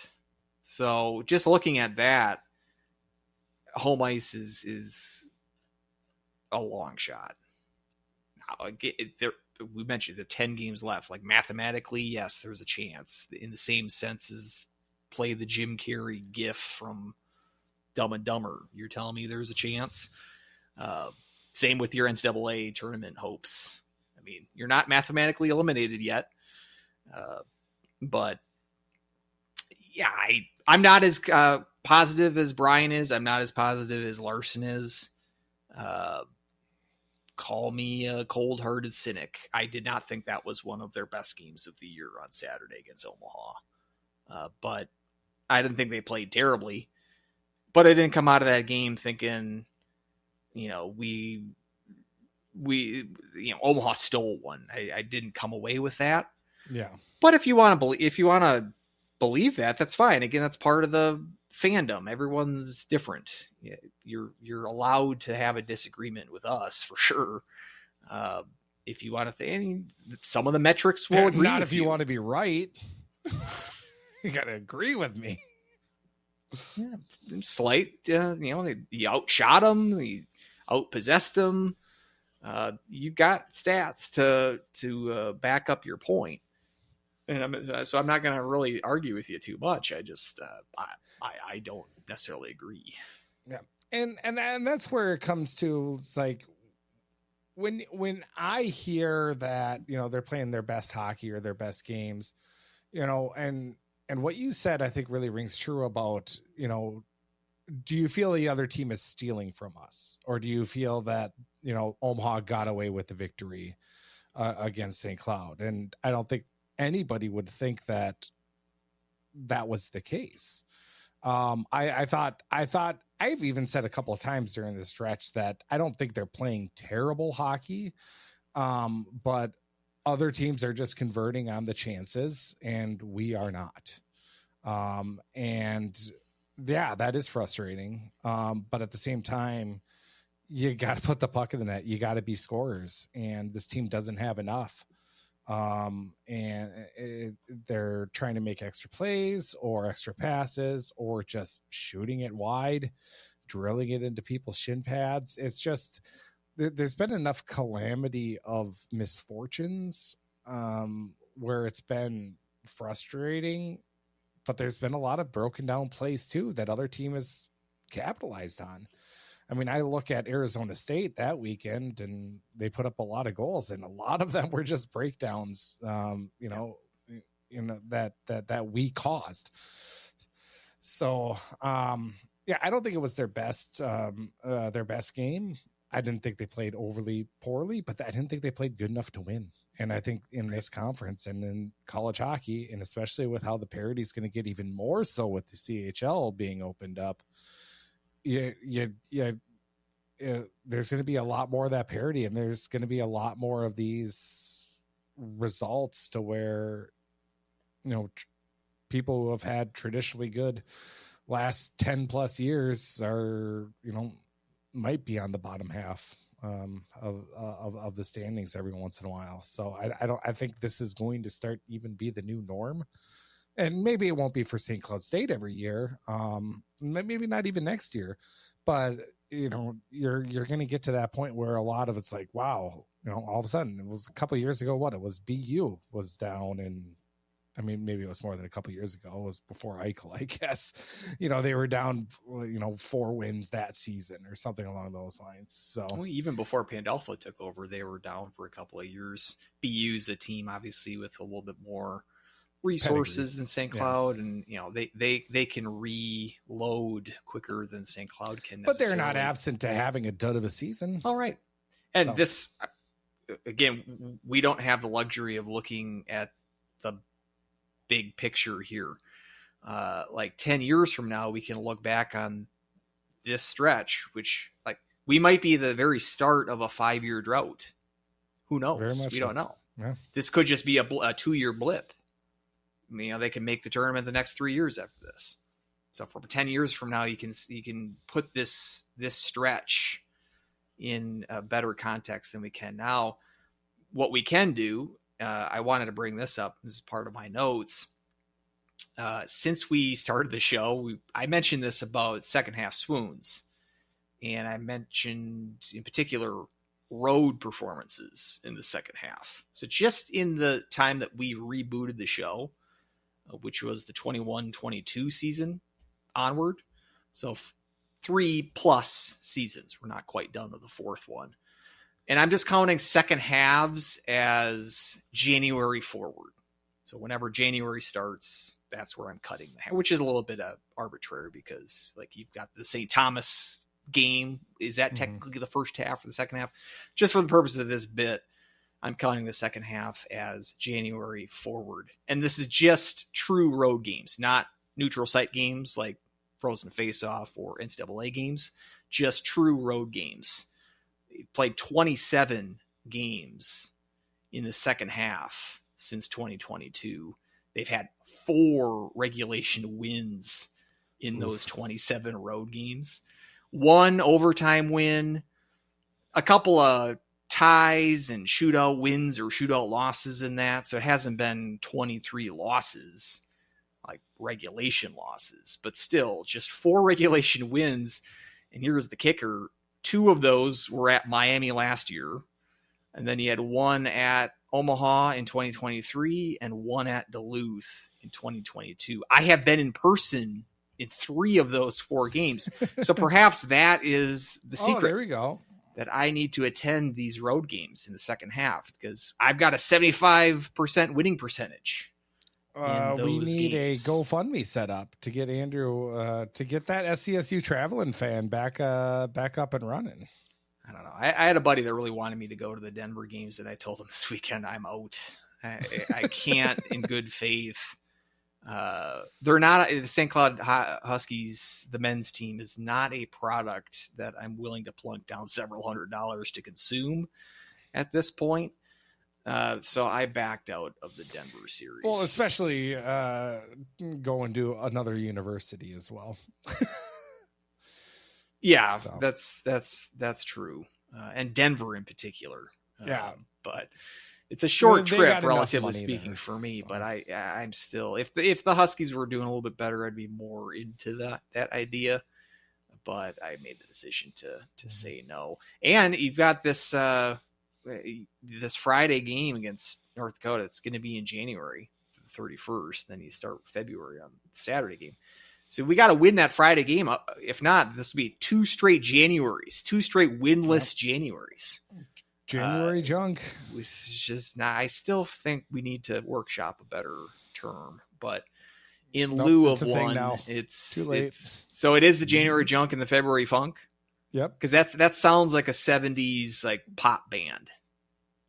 So just looking at that, home ice is a long shot. Now, we mentioned the 10 games left. Like mathematically, yes, there's a chance. In the same sense as play the Jim Carrey gif from Dumb and Dumber. You're telling me there's a chance? Same with your NCAA tournament hopes. I mean, you're not mathematically eliminated yet. But yeah, I'm not as positive as Brian is. I'm not as positive as Larson is. Call me a cold-hearted cynic. I did not think that was one of their best games of the year on Saturday against Omaha. But I didn't think they played terribly. But I didn't come out of that game thinking, Omaha stole one. I didn't come away with that. Yeah. But if you want to believe that, that's fine. Again, that's part of the fandom. Everyone's different. You're allowed to have a disagreement with us for sure. If you want to think, some of the metrics will agree. Not if you want to be right. You got to agree with me. Yeah, slight. You outshot them. You outpossessed them. You've got stats to back up your point. And so I'm not going to really argue with you too much. I just I don't necessarily agree. Yeah, and that's where it comes to. It's like when I hear that they're playing their best hockey or their best games, and what you said I think really rings true about do you feel the other team is stealing from us, or do you feel that Omaha got away with the victory against St. Cloud? And I don't think anybody would think that was the case. I thought I've even said a couple of times during the stretch that I don't think they're playing terrible hockey, but other teams are just converting on the chances and we are not. And yeah, that is frustrating. But at the same time, you got to put the puck in the net. You got to be scorers, and this team doesn't have enough. They're trying to make extra plays or extra passes or just shooting it wide, drilling it into people's shin pads. It's just, there's been enough calamity of misfortunes, where it's been frustrating, but there's been a lot of broken down plays too that other team has capitalized on. I mean, I look at Arizona State that weekend and they put up a lot of goals, and a lot of them were just breakdowns, that we caused. So, yeah, I don't think it was their best game. I didn't think they played overly poorly, but I didn't think they played good enough to win. And I think in this conference and in college hockey, and especially with how the parity is going to get even more so with the CHL being opened up, there's going to be a lot more of that parity, and there's going to be a lot more of these results to where, people who have had traditionally good last 10 plus years are, might be on the bottom half of the standings every once in a while. So I think this is going to start even be the new norm. And maybe it won't be for St. Cloud State every year. Maybe not even next year, but you're going to get to that point where a lot of it's like, wow, all of a sudden it was a couple of years ago. What it was, BU was down, and I mean, maybe it was more than a couple of years ago. It was before Eichel, I guess. They were down, 4 wins that season or something along those lines. So even before Pandolfo took over, they were down for a couple of years. BU's a team, obviously, with a little bit more resources than St. Cloud, and they can reload quicker than St. Cloud can. But they're not absent to having a dud of a season. All right, and this again, we don't have the luxury of looking at the big picture here. Like 10 years from now, we can look back on this stretch, which we might be the very start of a 5-year drought. Who knows? We don't know. Yeah. This could just be a 2-year blip. They can make the tournament the next 3 years after this. So for 10 years from now, you can put this stretch in a better context than we can now. What we can do, I wanted to bring this up. This is part of my notes. Since we started the show, I mentioned this about second half swoons, and I mentioned in particular road performances in the second half. So just in the time that we rebooted the show, which was the 21-22 season onward. So 3+ seasons. We're not quite done with the fourth one. And I'm just counting second halves as January forward. So whenever January starts, that's where I'm cutting the hair, which is a little bit arbitrary because you've got the St. Thomas game. Is that technically the first half or the second half? Just for the purpose of this bit, I'm counting the second half as January forward. And this is just true road games, not neutral site games like Frozen Face-Off or NCAA games, just true road games. He played 27 games in the second half since 2022. They've had 4 regulation wins in those 27 road games. 1 overtime win, a couple of ties and shootout wins or shootout losses in that. So it hasn't been 23 losses, like regulation losses, but still just 4 regulation wins. And here's the kicker. 2 of those were at Miami last year. And then you had 1 at Omaha in 2023 and 1 at Duluth in 2022. I have been in person in 3 of those 4 games. So perhaps that is the secret. Oh, there we go. That I need to attend these road games in the second half because I've got a 75% winning percentage. We need games. a GoFundMe set up to get Andrew to get that SCSU traveling fan back up and running. I don't know. I had a buddy that really wanted me to go to the Denver games, and I told him this weekend I'm out. I can't in good faith. They're not the St. Cloud Huskies. The men's team is not a product that I'm willing to plunk down several $100s to consume at this point. So I backed out of the Denver series. Well, especially going to another university as well. Yeah, so. that's true. And Denver in particular. Yeah. But it's a short trip, relatively speaking, there, for me. So. But I'm still, if the Huskies were doing a little bit better, I'd be more into that idea. But I made the decision to say no. And you've got this Friday game against North Dakota. It's going to be in January, the 31st. Then you start February on the Saturday game. So we got to win that Friday game. If not, this will be 2 straight Januaries, 2 straight winless Januaries. January junk. Which is just not, I still think we need to workshop a better term, but in lieu of one, it's too late. So it is the January junk and the February funk. Yep. Because that sounds like a 70s like pop band.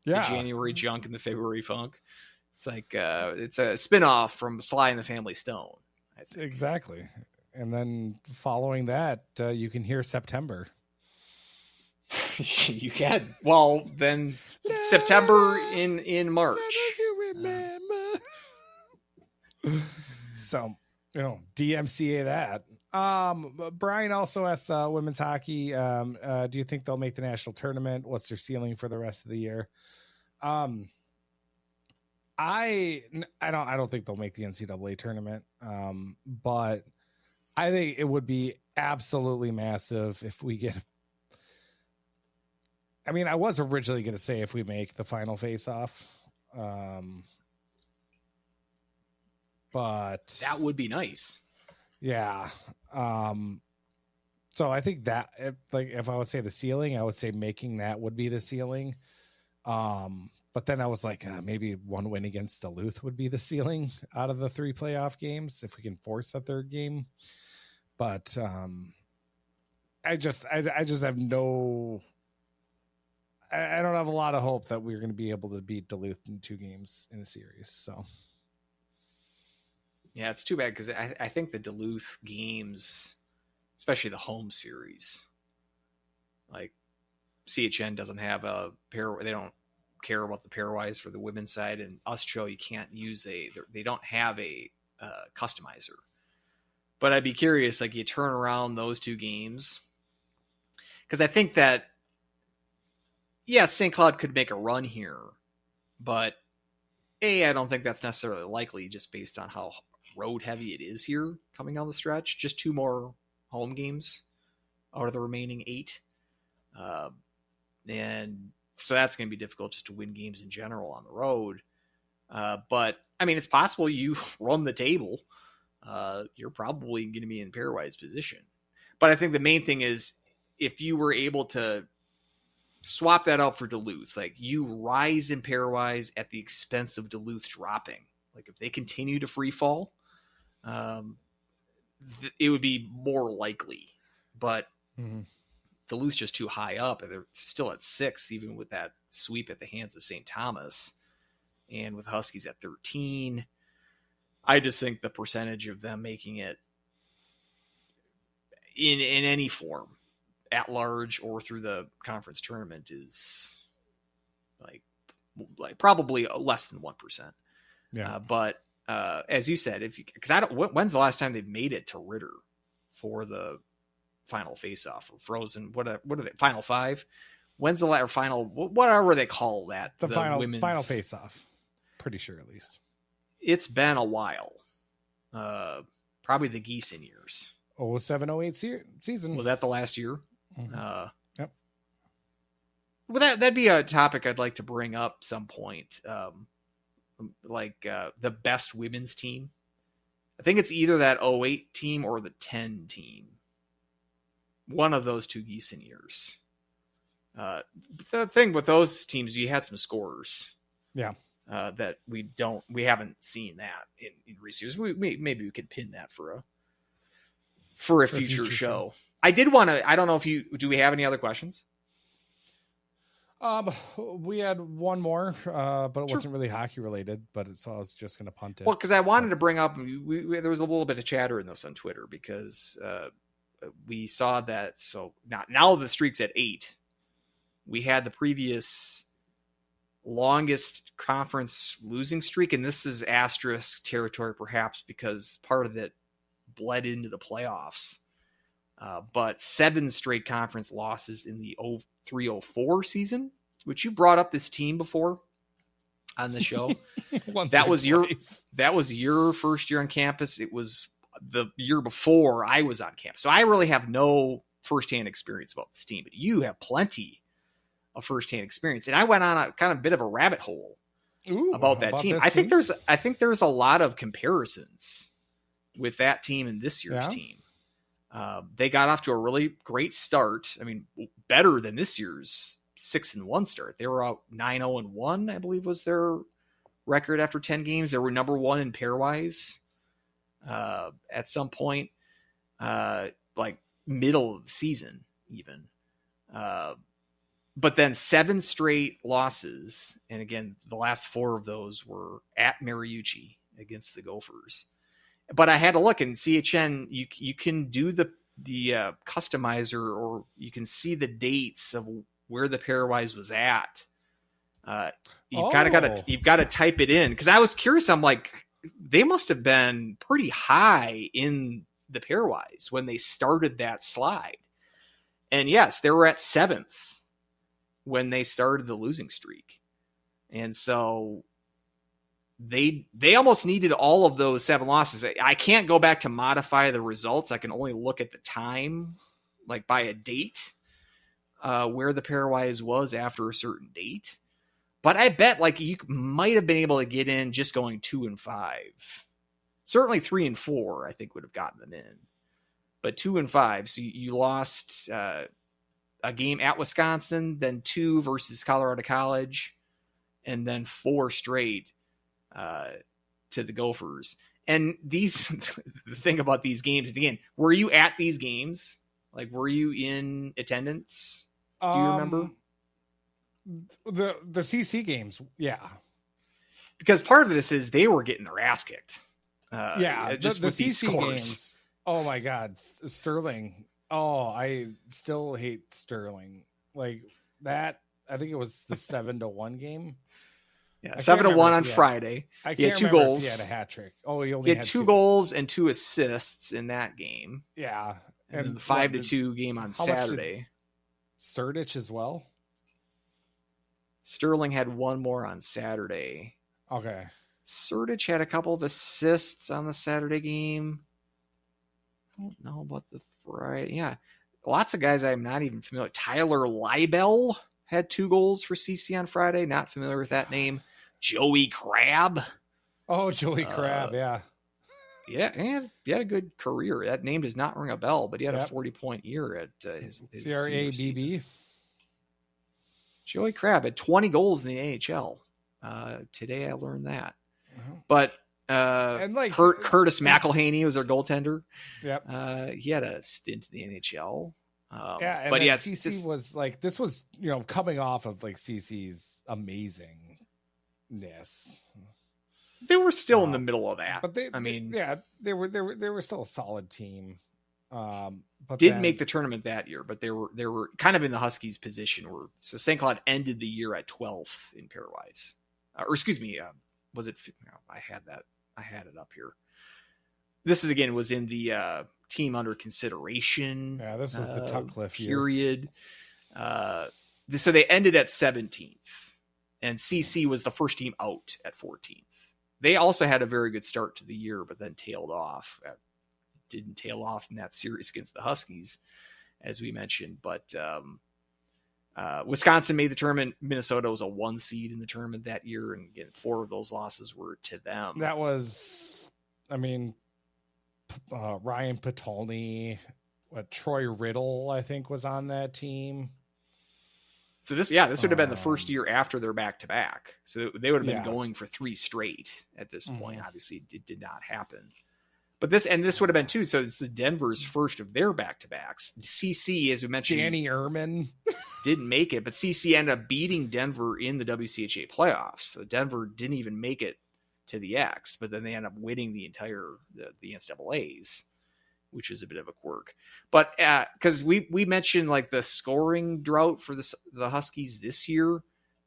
Yeah. The January junk and the February funk. It's like it's a spinoff from Sly and the Family Stone. I think. Exactly. And then following that, you can hear September. You can. Well, then September in March. You remember. So, DMCA that. Brian also asks women's hockey, do you think they'll make the national tournament? What's their ceiling for the rest of the year? I don't think they'll make the NCAA tournament. But I think it would be absolutely massive if we get I mean, I was originally going to say if we make the final face-off, but That would be nice. yeah. So I think that if I would say the ceiling, I would say making that would be the ceiling. But then I was like, maybe one win against Duluth would be the ceiling out of the 3 playoff games if we can force a third game. But I just have no. I don't have a lot of hope that we're going to be able to beat Duluth in 2 games in a series. So. Yeah, it's too bad because I think the Duluth games, especially the home series, like CHN doesn't have a pair. They don't care about the pairwise for the women's side, and Ustro you can't use they don't have a customizer. But I'd be curious, like you turn around those 2 games, because I think that St. Cloud could make a run here, but I don't think that's necessarily likely just based on how road heavy it is here coming down the stretch. Just 2 more home games out of the remaining 8. And so that's going to be difficult just to win games in general on the road. But I mean, it's possible you run the table. You're probably going to be in pairwise position. But I think the main thing is if you were able to swap that out for Duluth, like you rise in pairwise at the expense of Duluth dropping. Like if they continue to free fall, it would be more likely. But Duluth's just too high up, and they're still at 6th, even with that sweep at the hands of St. Thomas, and with Huskies at 13. I just think the percentage of them making it in any form, at large or through the conference tournament, is like probably less than 1%. Yeah. But as you said, when's the last time they've made it to Ritter for the final face-off or Frozen? What are they? Final 5? When's the last final? Whatever they call that. The final face-off. Pretty sure, at least. It's been a while. Probably the Gießen years. 07-08 season. Was that the last year? Mm-hmm. Yep. Well, that'd be a topic I'd like to bring up some point. The best women's team. I think it's either that 08 team or the 10 team. One of those 2 Gießen years. The thing with those teams, you had some scorers. Yeah. That we haven't seen that in recent years. Maybe we could pin that for a future show. I did want to, I don't know if do we have any other questions? We had one more, but it wasn't really hockey related, so I was just going to punt it. Well, because I wanted to bring up, there was a little bit of chatter in this on Twitter because we saw that. So now the streak's at 8. We had the previous longest conference losing streak, and this is asterisk territory perhaps because part of it bled into the playoffs. But 7 straight conference losses in the 03-04 season, which you brought up this team before on the show. That was your first year on campus. It was the year before I was on campus. So I really have no firsthand experience about this team, but you have plenty of firsthand experience. And I went on a kind of bit of a rabbit hole about that team. I think there's a lot of comparisons with that team and this year's team. They got off to a really great start. I mean, better than this year's 6-1 start. They were out 9-0-1, I believe was their record after 10 games. They were number 1 in pairwise at some point, like middle of the season even. But then 7 straight losses. And again, the last 4 of those were at Mariucci against the Gophers. But I had to look, and CHN, you can do the customizer, or you can see the dates of where the pairwise was at. You've got to type it in, because I was curious. I'm like, they must have been pretty high in the pairwise when they started that slide. And yes, they were at 7th when they started the losing streak, and so they almost needed all of those 7 losses. I can't go back to modify the results. I can only look at the time, like by a date. where the pairwise was after a certain date. But I bet like you might have been able to get in just going 2 and 5. Certainly 3 and 4, I think, would have gotten them in. But 2 and 5, so you lost a game at Wisconsin, then 2 versus Colorado College, and then 4 straight to the Gophers. And these, the thing about these games, again, were you at these games? Like, were you in attendance? Do you remember? The CC games, yeah. Because part of this is they were getting their ass kicked. Just the with CC CC scores. games. Oh my God, Sterling. Oh, I still hate Sterling. Like that. I think it was the 7-1 game. Yeah, 7-1 on Friday. I can't he had 2 remember goals. if he had a hat trick. Oh, he only had 2 goals and 2 assists in that game. Yeah, and then the 5-2 game on Saturday. Surdich as well. Sterling had 1 more on Saturday. Okay. Surdich had a couple of assists on the Saturday game. I don't know about the Friday. Yeah. Lots of guys I'm not even familiar with. Tyler Leibel had 2 goals for CC on Friday. Not familiar with that name. Joey Crabb. Oh, Joey Crabb, yeah. Yeah, and he had a good career. That name does not ring a bell, but he had a 40-point year at his CRABB. Joey Crabb had 20 goals in the AHL. Today I learned that. But and like Curtis McElhaney was our goaltender. Yep. He had a stint in the NHL. But yeah, CC was like, this was, coming off of like CC's amazingness. They were still in the middle of that. But they were still a solid team. But didn't make the tournament that year, but they were kind of in the Huskies' position. So St. Cloud ended the year at 12th in pairwise. Was it? I had it up here. This was in the team under consideration. Yeah, this was the Tutcliffe period. So they ended at 17th, and CC was the first team out at 14th. They also had a very good start to the year, but then tailed off. Didn't tail off in that series against the Huskies, as we mentioned. But Wisconsin made the tournament. Minnesota was a 1 seed in the tournament that year, and again, 4 of those losses were to them. That was, Ryan Patolny, Troy Riddle, I think, was on that team. So this would have been the first year after their back-to-back. So they would have been going for 3 straight at this point. Obviously, it did not happen. But this would have been too. So this is Denver's first of their back-to-backs. CC, as we mentioned, Danny Ehrman didn't make it, but CC ended up beating Denver in the WCHA playoffs. So Denver didn't even make it to the X, but then they ended up winning the entire the NCAAs, which is a bit of a quirk. But because we mentioned like the scoring drought for the Huskies this year,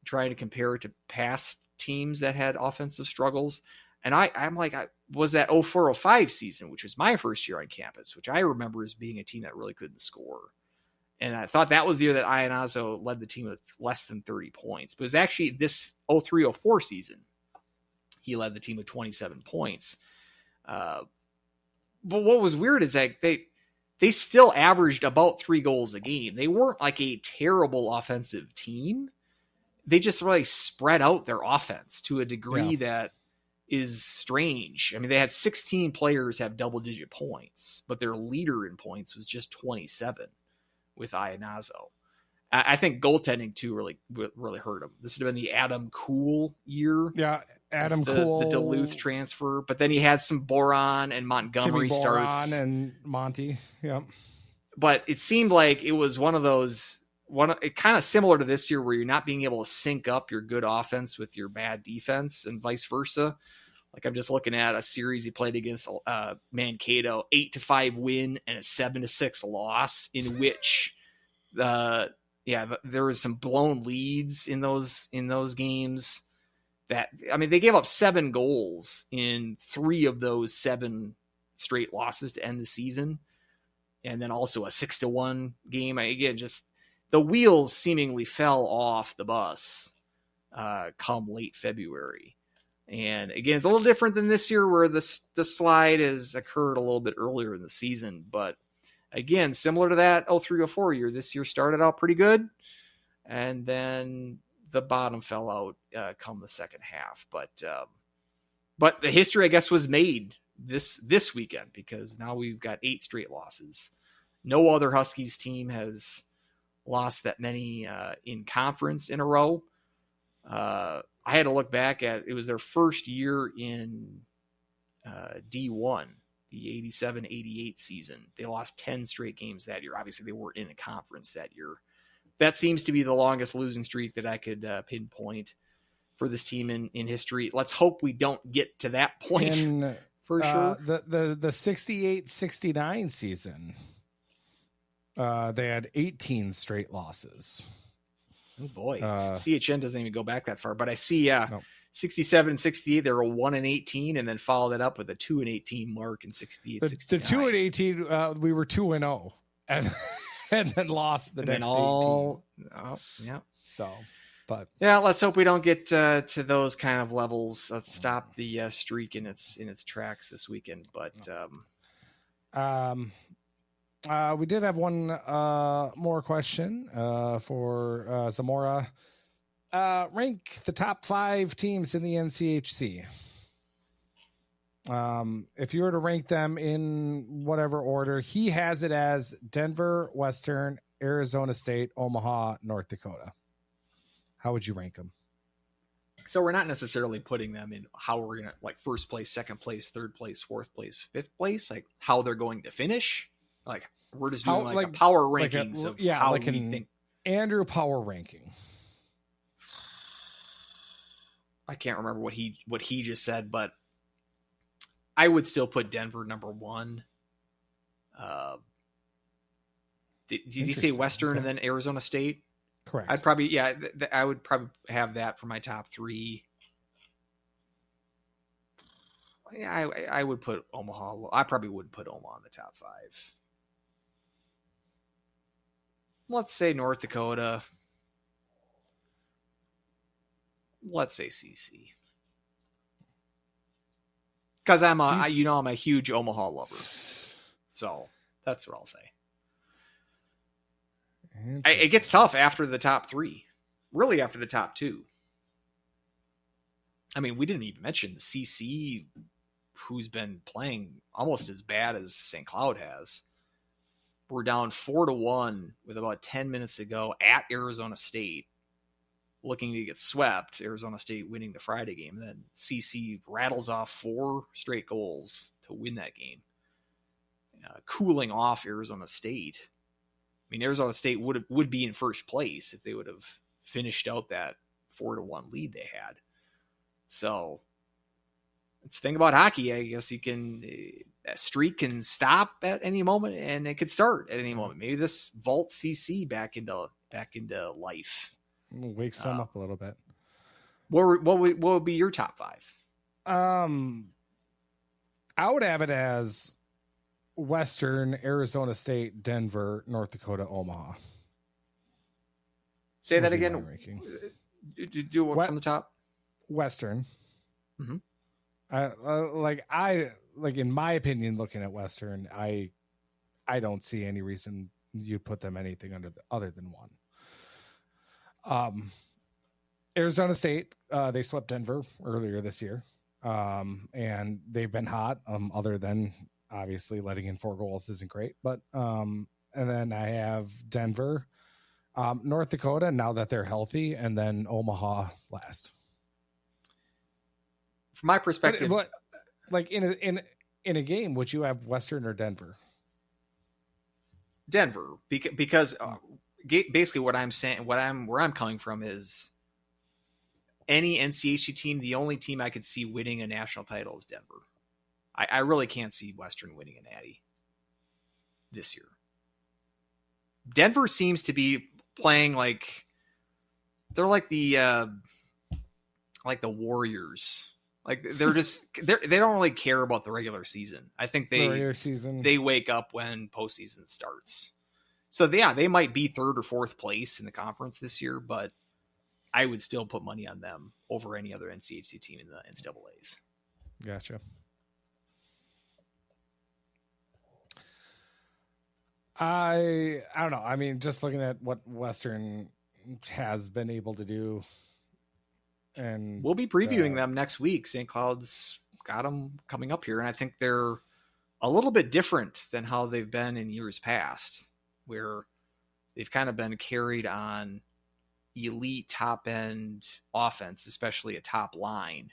trying to compare it to past teams that had offensive struggles. And I'm like, was that 04-05 season, which was my first year on campus, which I remember as being a team that really couldn't score. And I thought that was the year that Iannazo led the team with less than 30 points. But it was actually this 03-04 season. He led the team with 27 points. But what was weird is that they still averaged about 3 goals a game. They weren't like a terrible offensive team. They just really spread out their offense to a degree that is strange. I mean, they had 16 players have double-digit points, but their leader in points was just 27 with Iannazo. I think goaltending, too, really hurt him. This would have been the Adam Cool year. Yeah, Adam Cool. The Duluth transfer. But then he had some Boron and Montgomery Jimmy starts. Boron and Monty, yeah. But it seemed like it was one of those... It kind of similar to this year where you're not being able to sync up your good offense with your bad defense and vice versa. Like I'm just looking at a series he played against Mankato, 8-5 win and a 7-6 loss, in which there was some blown leads in those games. They gave up 7 goals in 3 of those 7 straight losses to end the season, and then also a 6-1 game. Again, just the wheels seemingly fell off the bus come late February. And again, it's a little different than this year where the slide has occurred a little bit earlier in the season. But again, similar to that 03-04 year, this year started out pretty good, and then the bottom fell out come the second half. But the history, I guess, was made this weekend, because now we've got 8 straight losses. No other Huskies team has lost that many in conference in a row. I had to look back at, it was their first year in D1, the 87-88 season. They lost 10 straight games that year. Obviously, they were in a conference that year. That seems to be the longest losing streak that I could pinpoint for this team in history. Let's hope we don't get to that point for sure. The 68-69 season, they had 18 straight losses. Oh boy, CHN doesn't even go back that far, but I see 67 and 68, they were 1-18, and then followed it up with a 2-18 mark in 68. The 2-18, we were 2-0, and then lost the next 18. Oh, yeah. So, but yeah, let's hope we don't get to those kind of levels. Let's stop the streak in its tracks this weekend. But we did have one more question for Zamora. Rank the top 5 teams in the NCHC. If you were to rank them in whatever order, he has it as Denver, Western, Arizona State, Omaha, North Dakota. How would you rank them? So we're not necessarily putting them in how we're going to, like, first place, second place, third place, fourth place, fifth place, like how they're going to finish. Like, we're just doing a power rankings of how we think. Andrew power ranking. I can't remember what he just said, but I would still put Denver number 1. Did you say Western and then Arizona State? Correct. I'd probably, I would probably have that for my top 3. Yeah, I would put Omaha. I probably wouldn't put Omaha in the top 5. Let's say North Dakota. Let's say CC. Because I'm a huge Omaha lover. So that's what I'll say. It gets tough after the top 3. Really after the top 2. I mean, we didn't even mention the CC, who's been playing almost as bad as St. Cloud has. We're down 4-1 with about 10 minutes to go at Arizona State, looking to get swept. Arizona State winning the Friday game. And then CC rattles off 4 straight goals to win that game, cooling off Arizona State. I mean, Arizona State would be in first place if they would have finished out that 4-1 lead they had. So it's the thing about hockey. I guess that streak can stop at any moment, and it could start at any moment. Maybe this vault CC back into life. Wakes them up a little bit. What would be your top 5? I would have it as Western, Arizona State, Denver, North Dakota, Omaha. Say that again. Do what from the top? Western. Mm-hmm. In my opinion, looking at Western, I don't see any reason you'd put them anything other than 1. Arizona State, they swept Denver earlier this year, and they've been hot. Other than obviously letting in 4 goals isn't great, but and then I have Denver, North Dakota now that they're healthy, and then Omaha last. From my perspective, but like in a game, would you have Western or Denver? Denver, because basically what I'm saying, where I'm coming from is any NCHC team, the only team I could see winning a national title is Denver. I really can't see Western winning a natty this year. Denver seems to be playing like they're like the Warriors. Like they don't really care about the regular season. I think they wake up when postseason starts. So they might be 3rd or 4th place in the conference this year, but I would still put money on them over any other NCHC team in the NCAAs. Gotcha. I don't know. I mean, just looking at what Western has been able to do, and we'll be previewing them next week. St. Cloud's got them coming up here, and I think they're a little bit different than how they've been in years past, where they've kind of been carried on elite top end offense, especially a top line,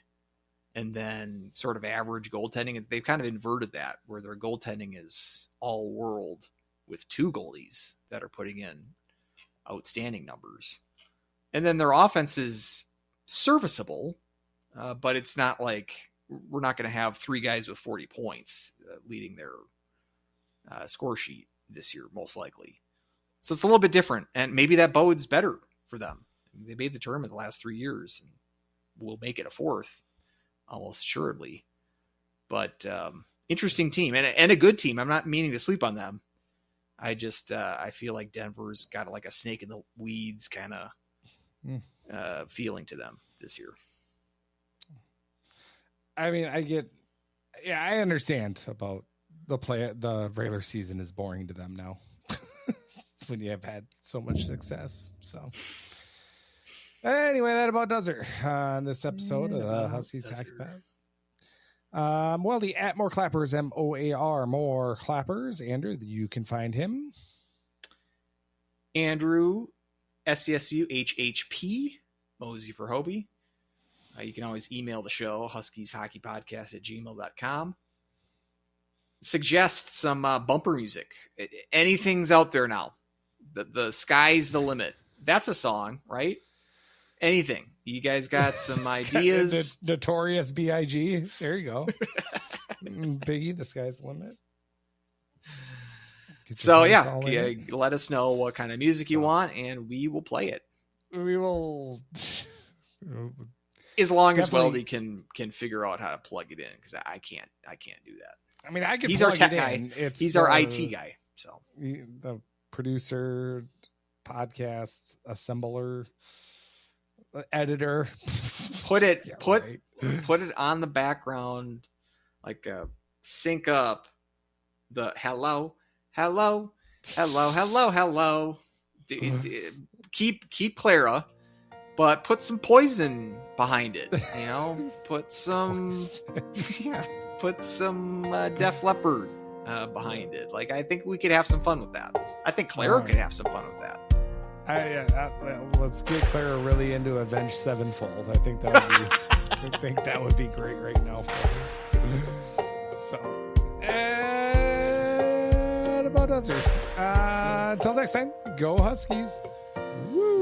and then sort of average goaltending. They've kind of inverted that, where their goaltending is all world with 2 goalies that are putting in outstanding numbers. And then their offense is serviceable, but it's not like we're not going to have 3 guys with 40 points leading their score sheet this year, most likely. So it's a little bit different, and maybe that bodes better for them. They made the tournament the last 3 years, and will make it a 4th, almost assuredly. But interesting team, and a good team. I'm not meaning to sleep on them. I just I feel like Denver's got like a snake in the weeds kind of feeling to them this year. I mean, I understand about the regular season is boring to them now. When you have had so much success. So anyway, that about does it on this episode of the Huskies Hockey Pod. Weldie at More Clappers, MOAR, More Clappers. Andrew, you can find him. Andrew, SCSU Mosey for Hobie. You can always email the show, huskieshockeypodcast@gmail.com. Suggest some bumper music. Anything's out there now. The sky's the limit. That's a song, right? Anything. You guys got some ideas? Notorious B.I.G. There you go. Biggie, the sky's the limit. So yeah, let us know what kind of music you want, and we will play it. We will. As long as Weldie can figure out how to plug it in, because I can't do that. I mean, I can. He's plug our tech it guy. in. He's our IT guy. So the producer, podcast assembler, editor. Put it Yeah, put right. it on the background, like sync up the hello. Keep Clara, but put some Poison behind it. You know, put some Def Leppard behind it. Like, I think we could have some fun with that. I think Clara could have some fun with that. Let's get Clara really into Avenged Sevenfold. I think that would be great right now for her. So, and about does her. Until next time, go Huskies. Woo!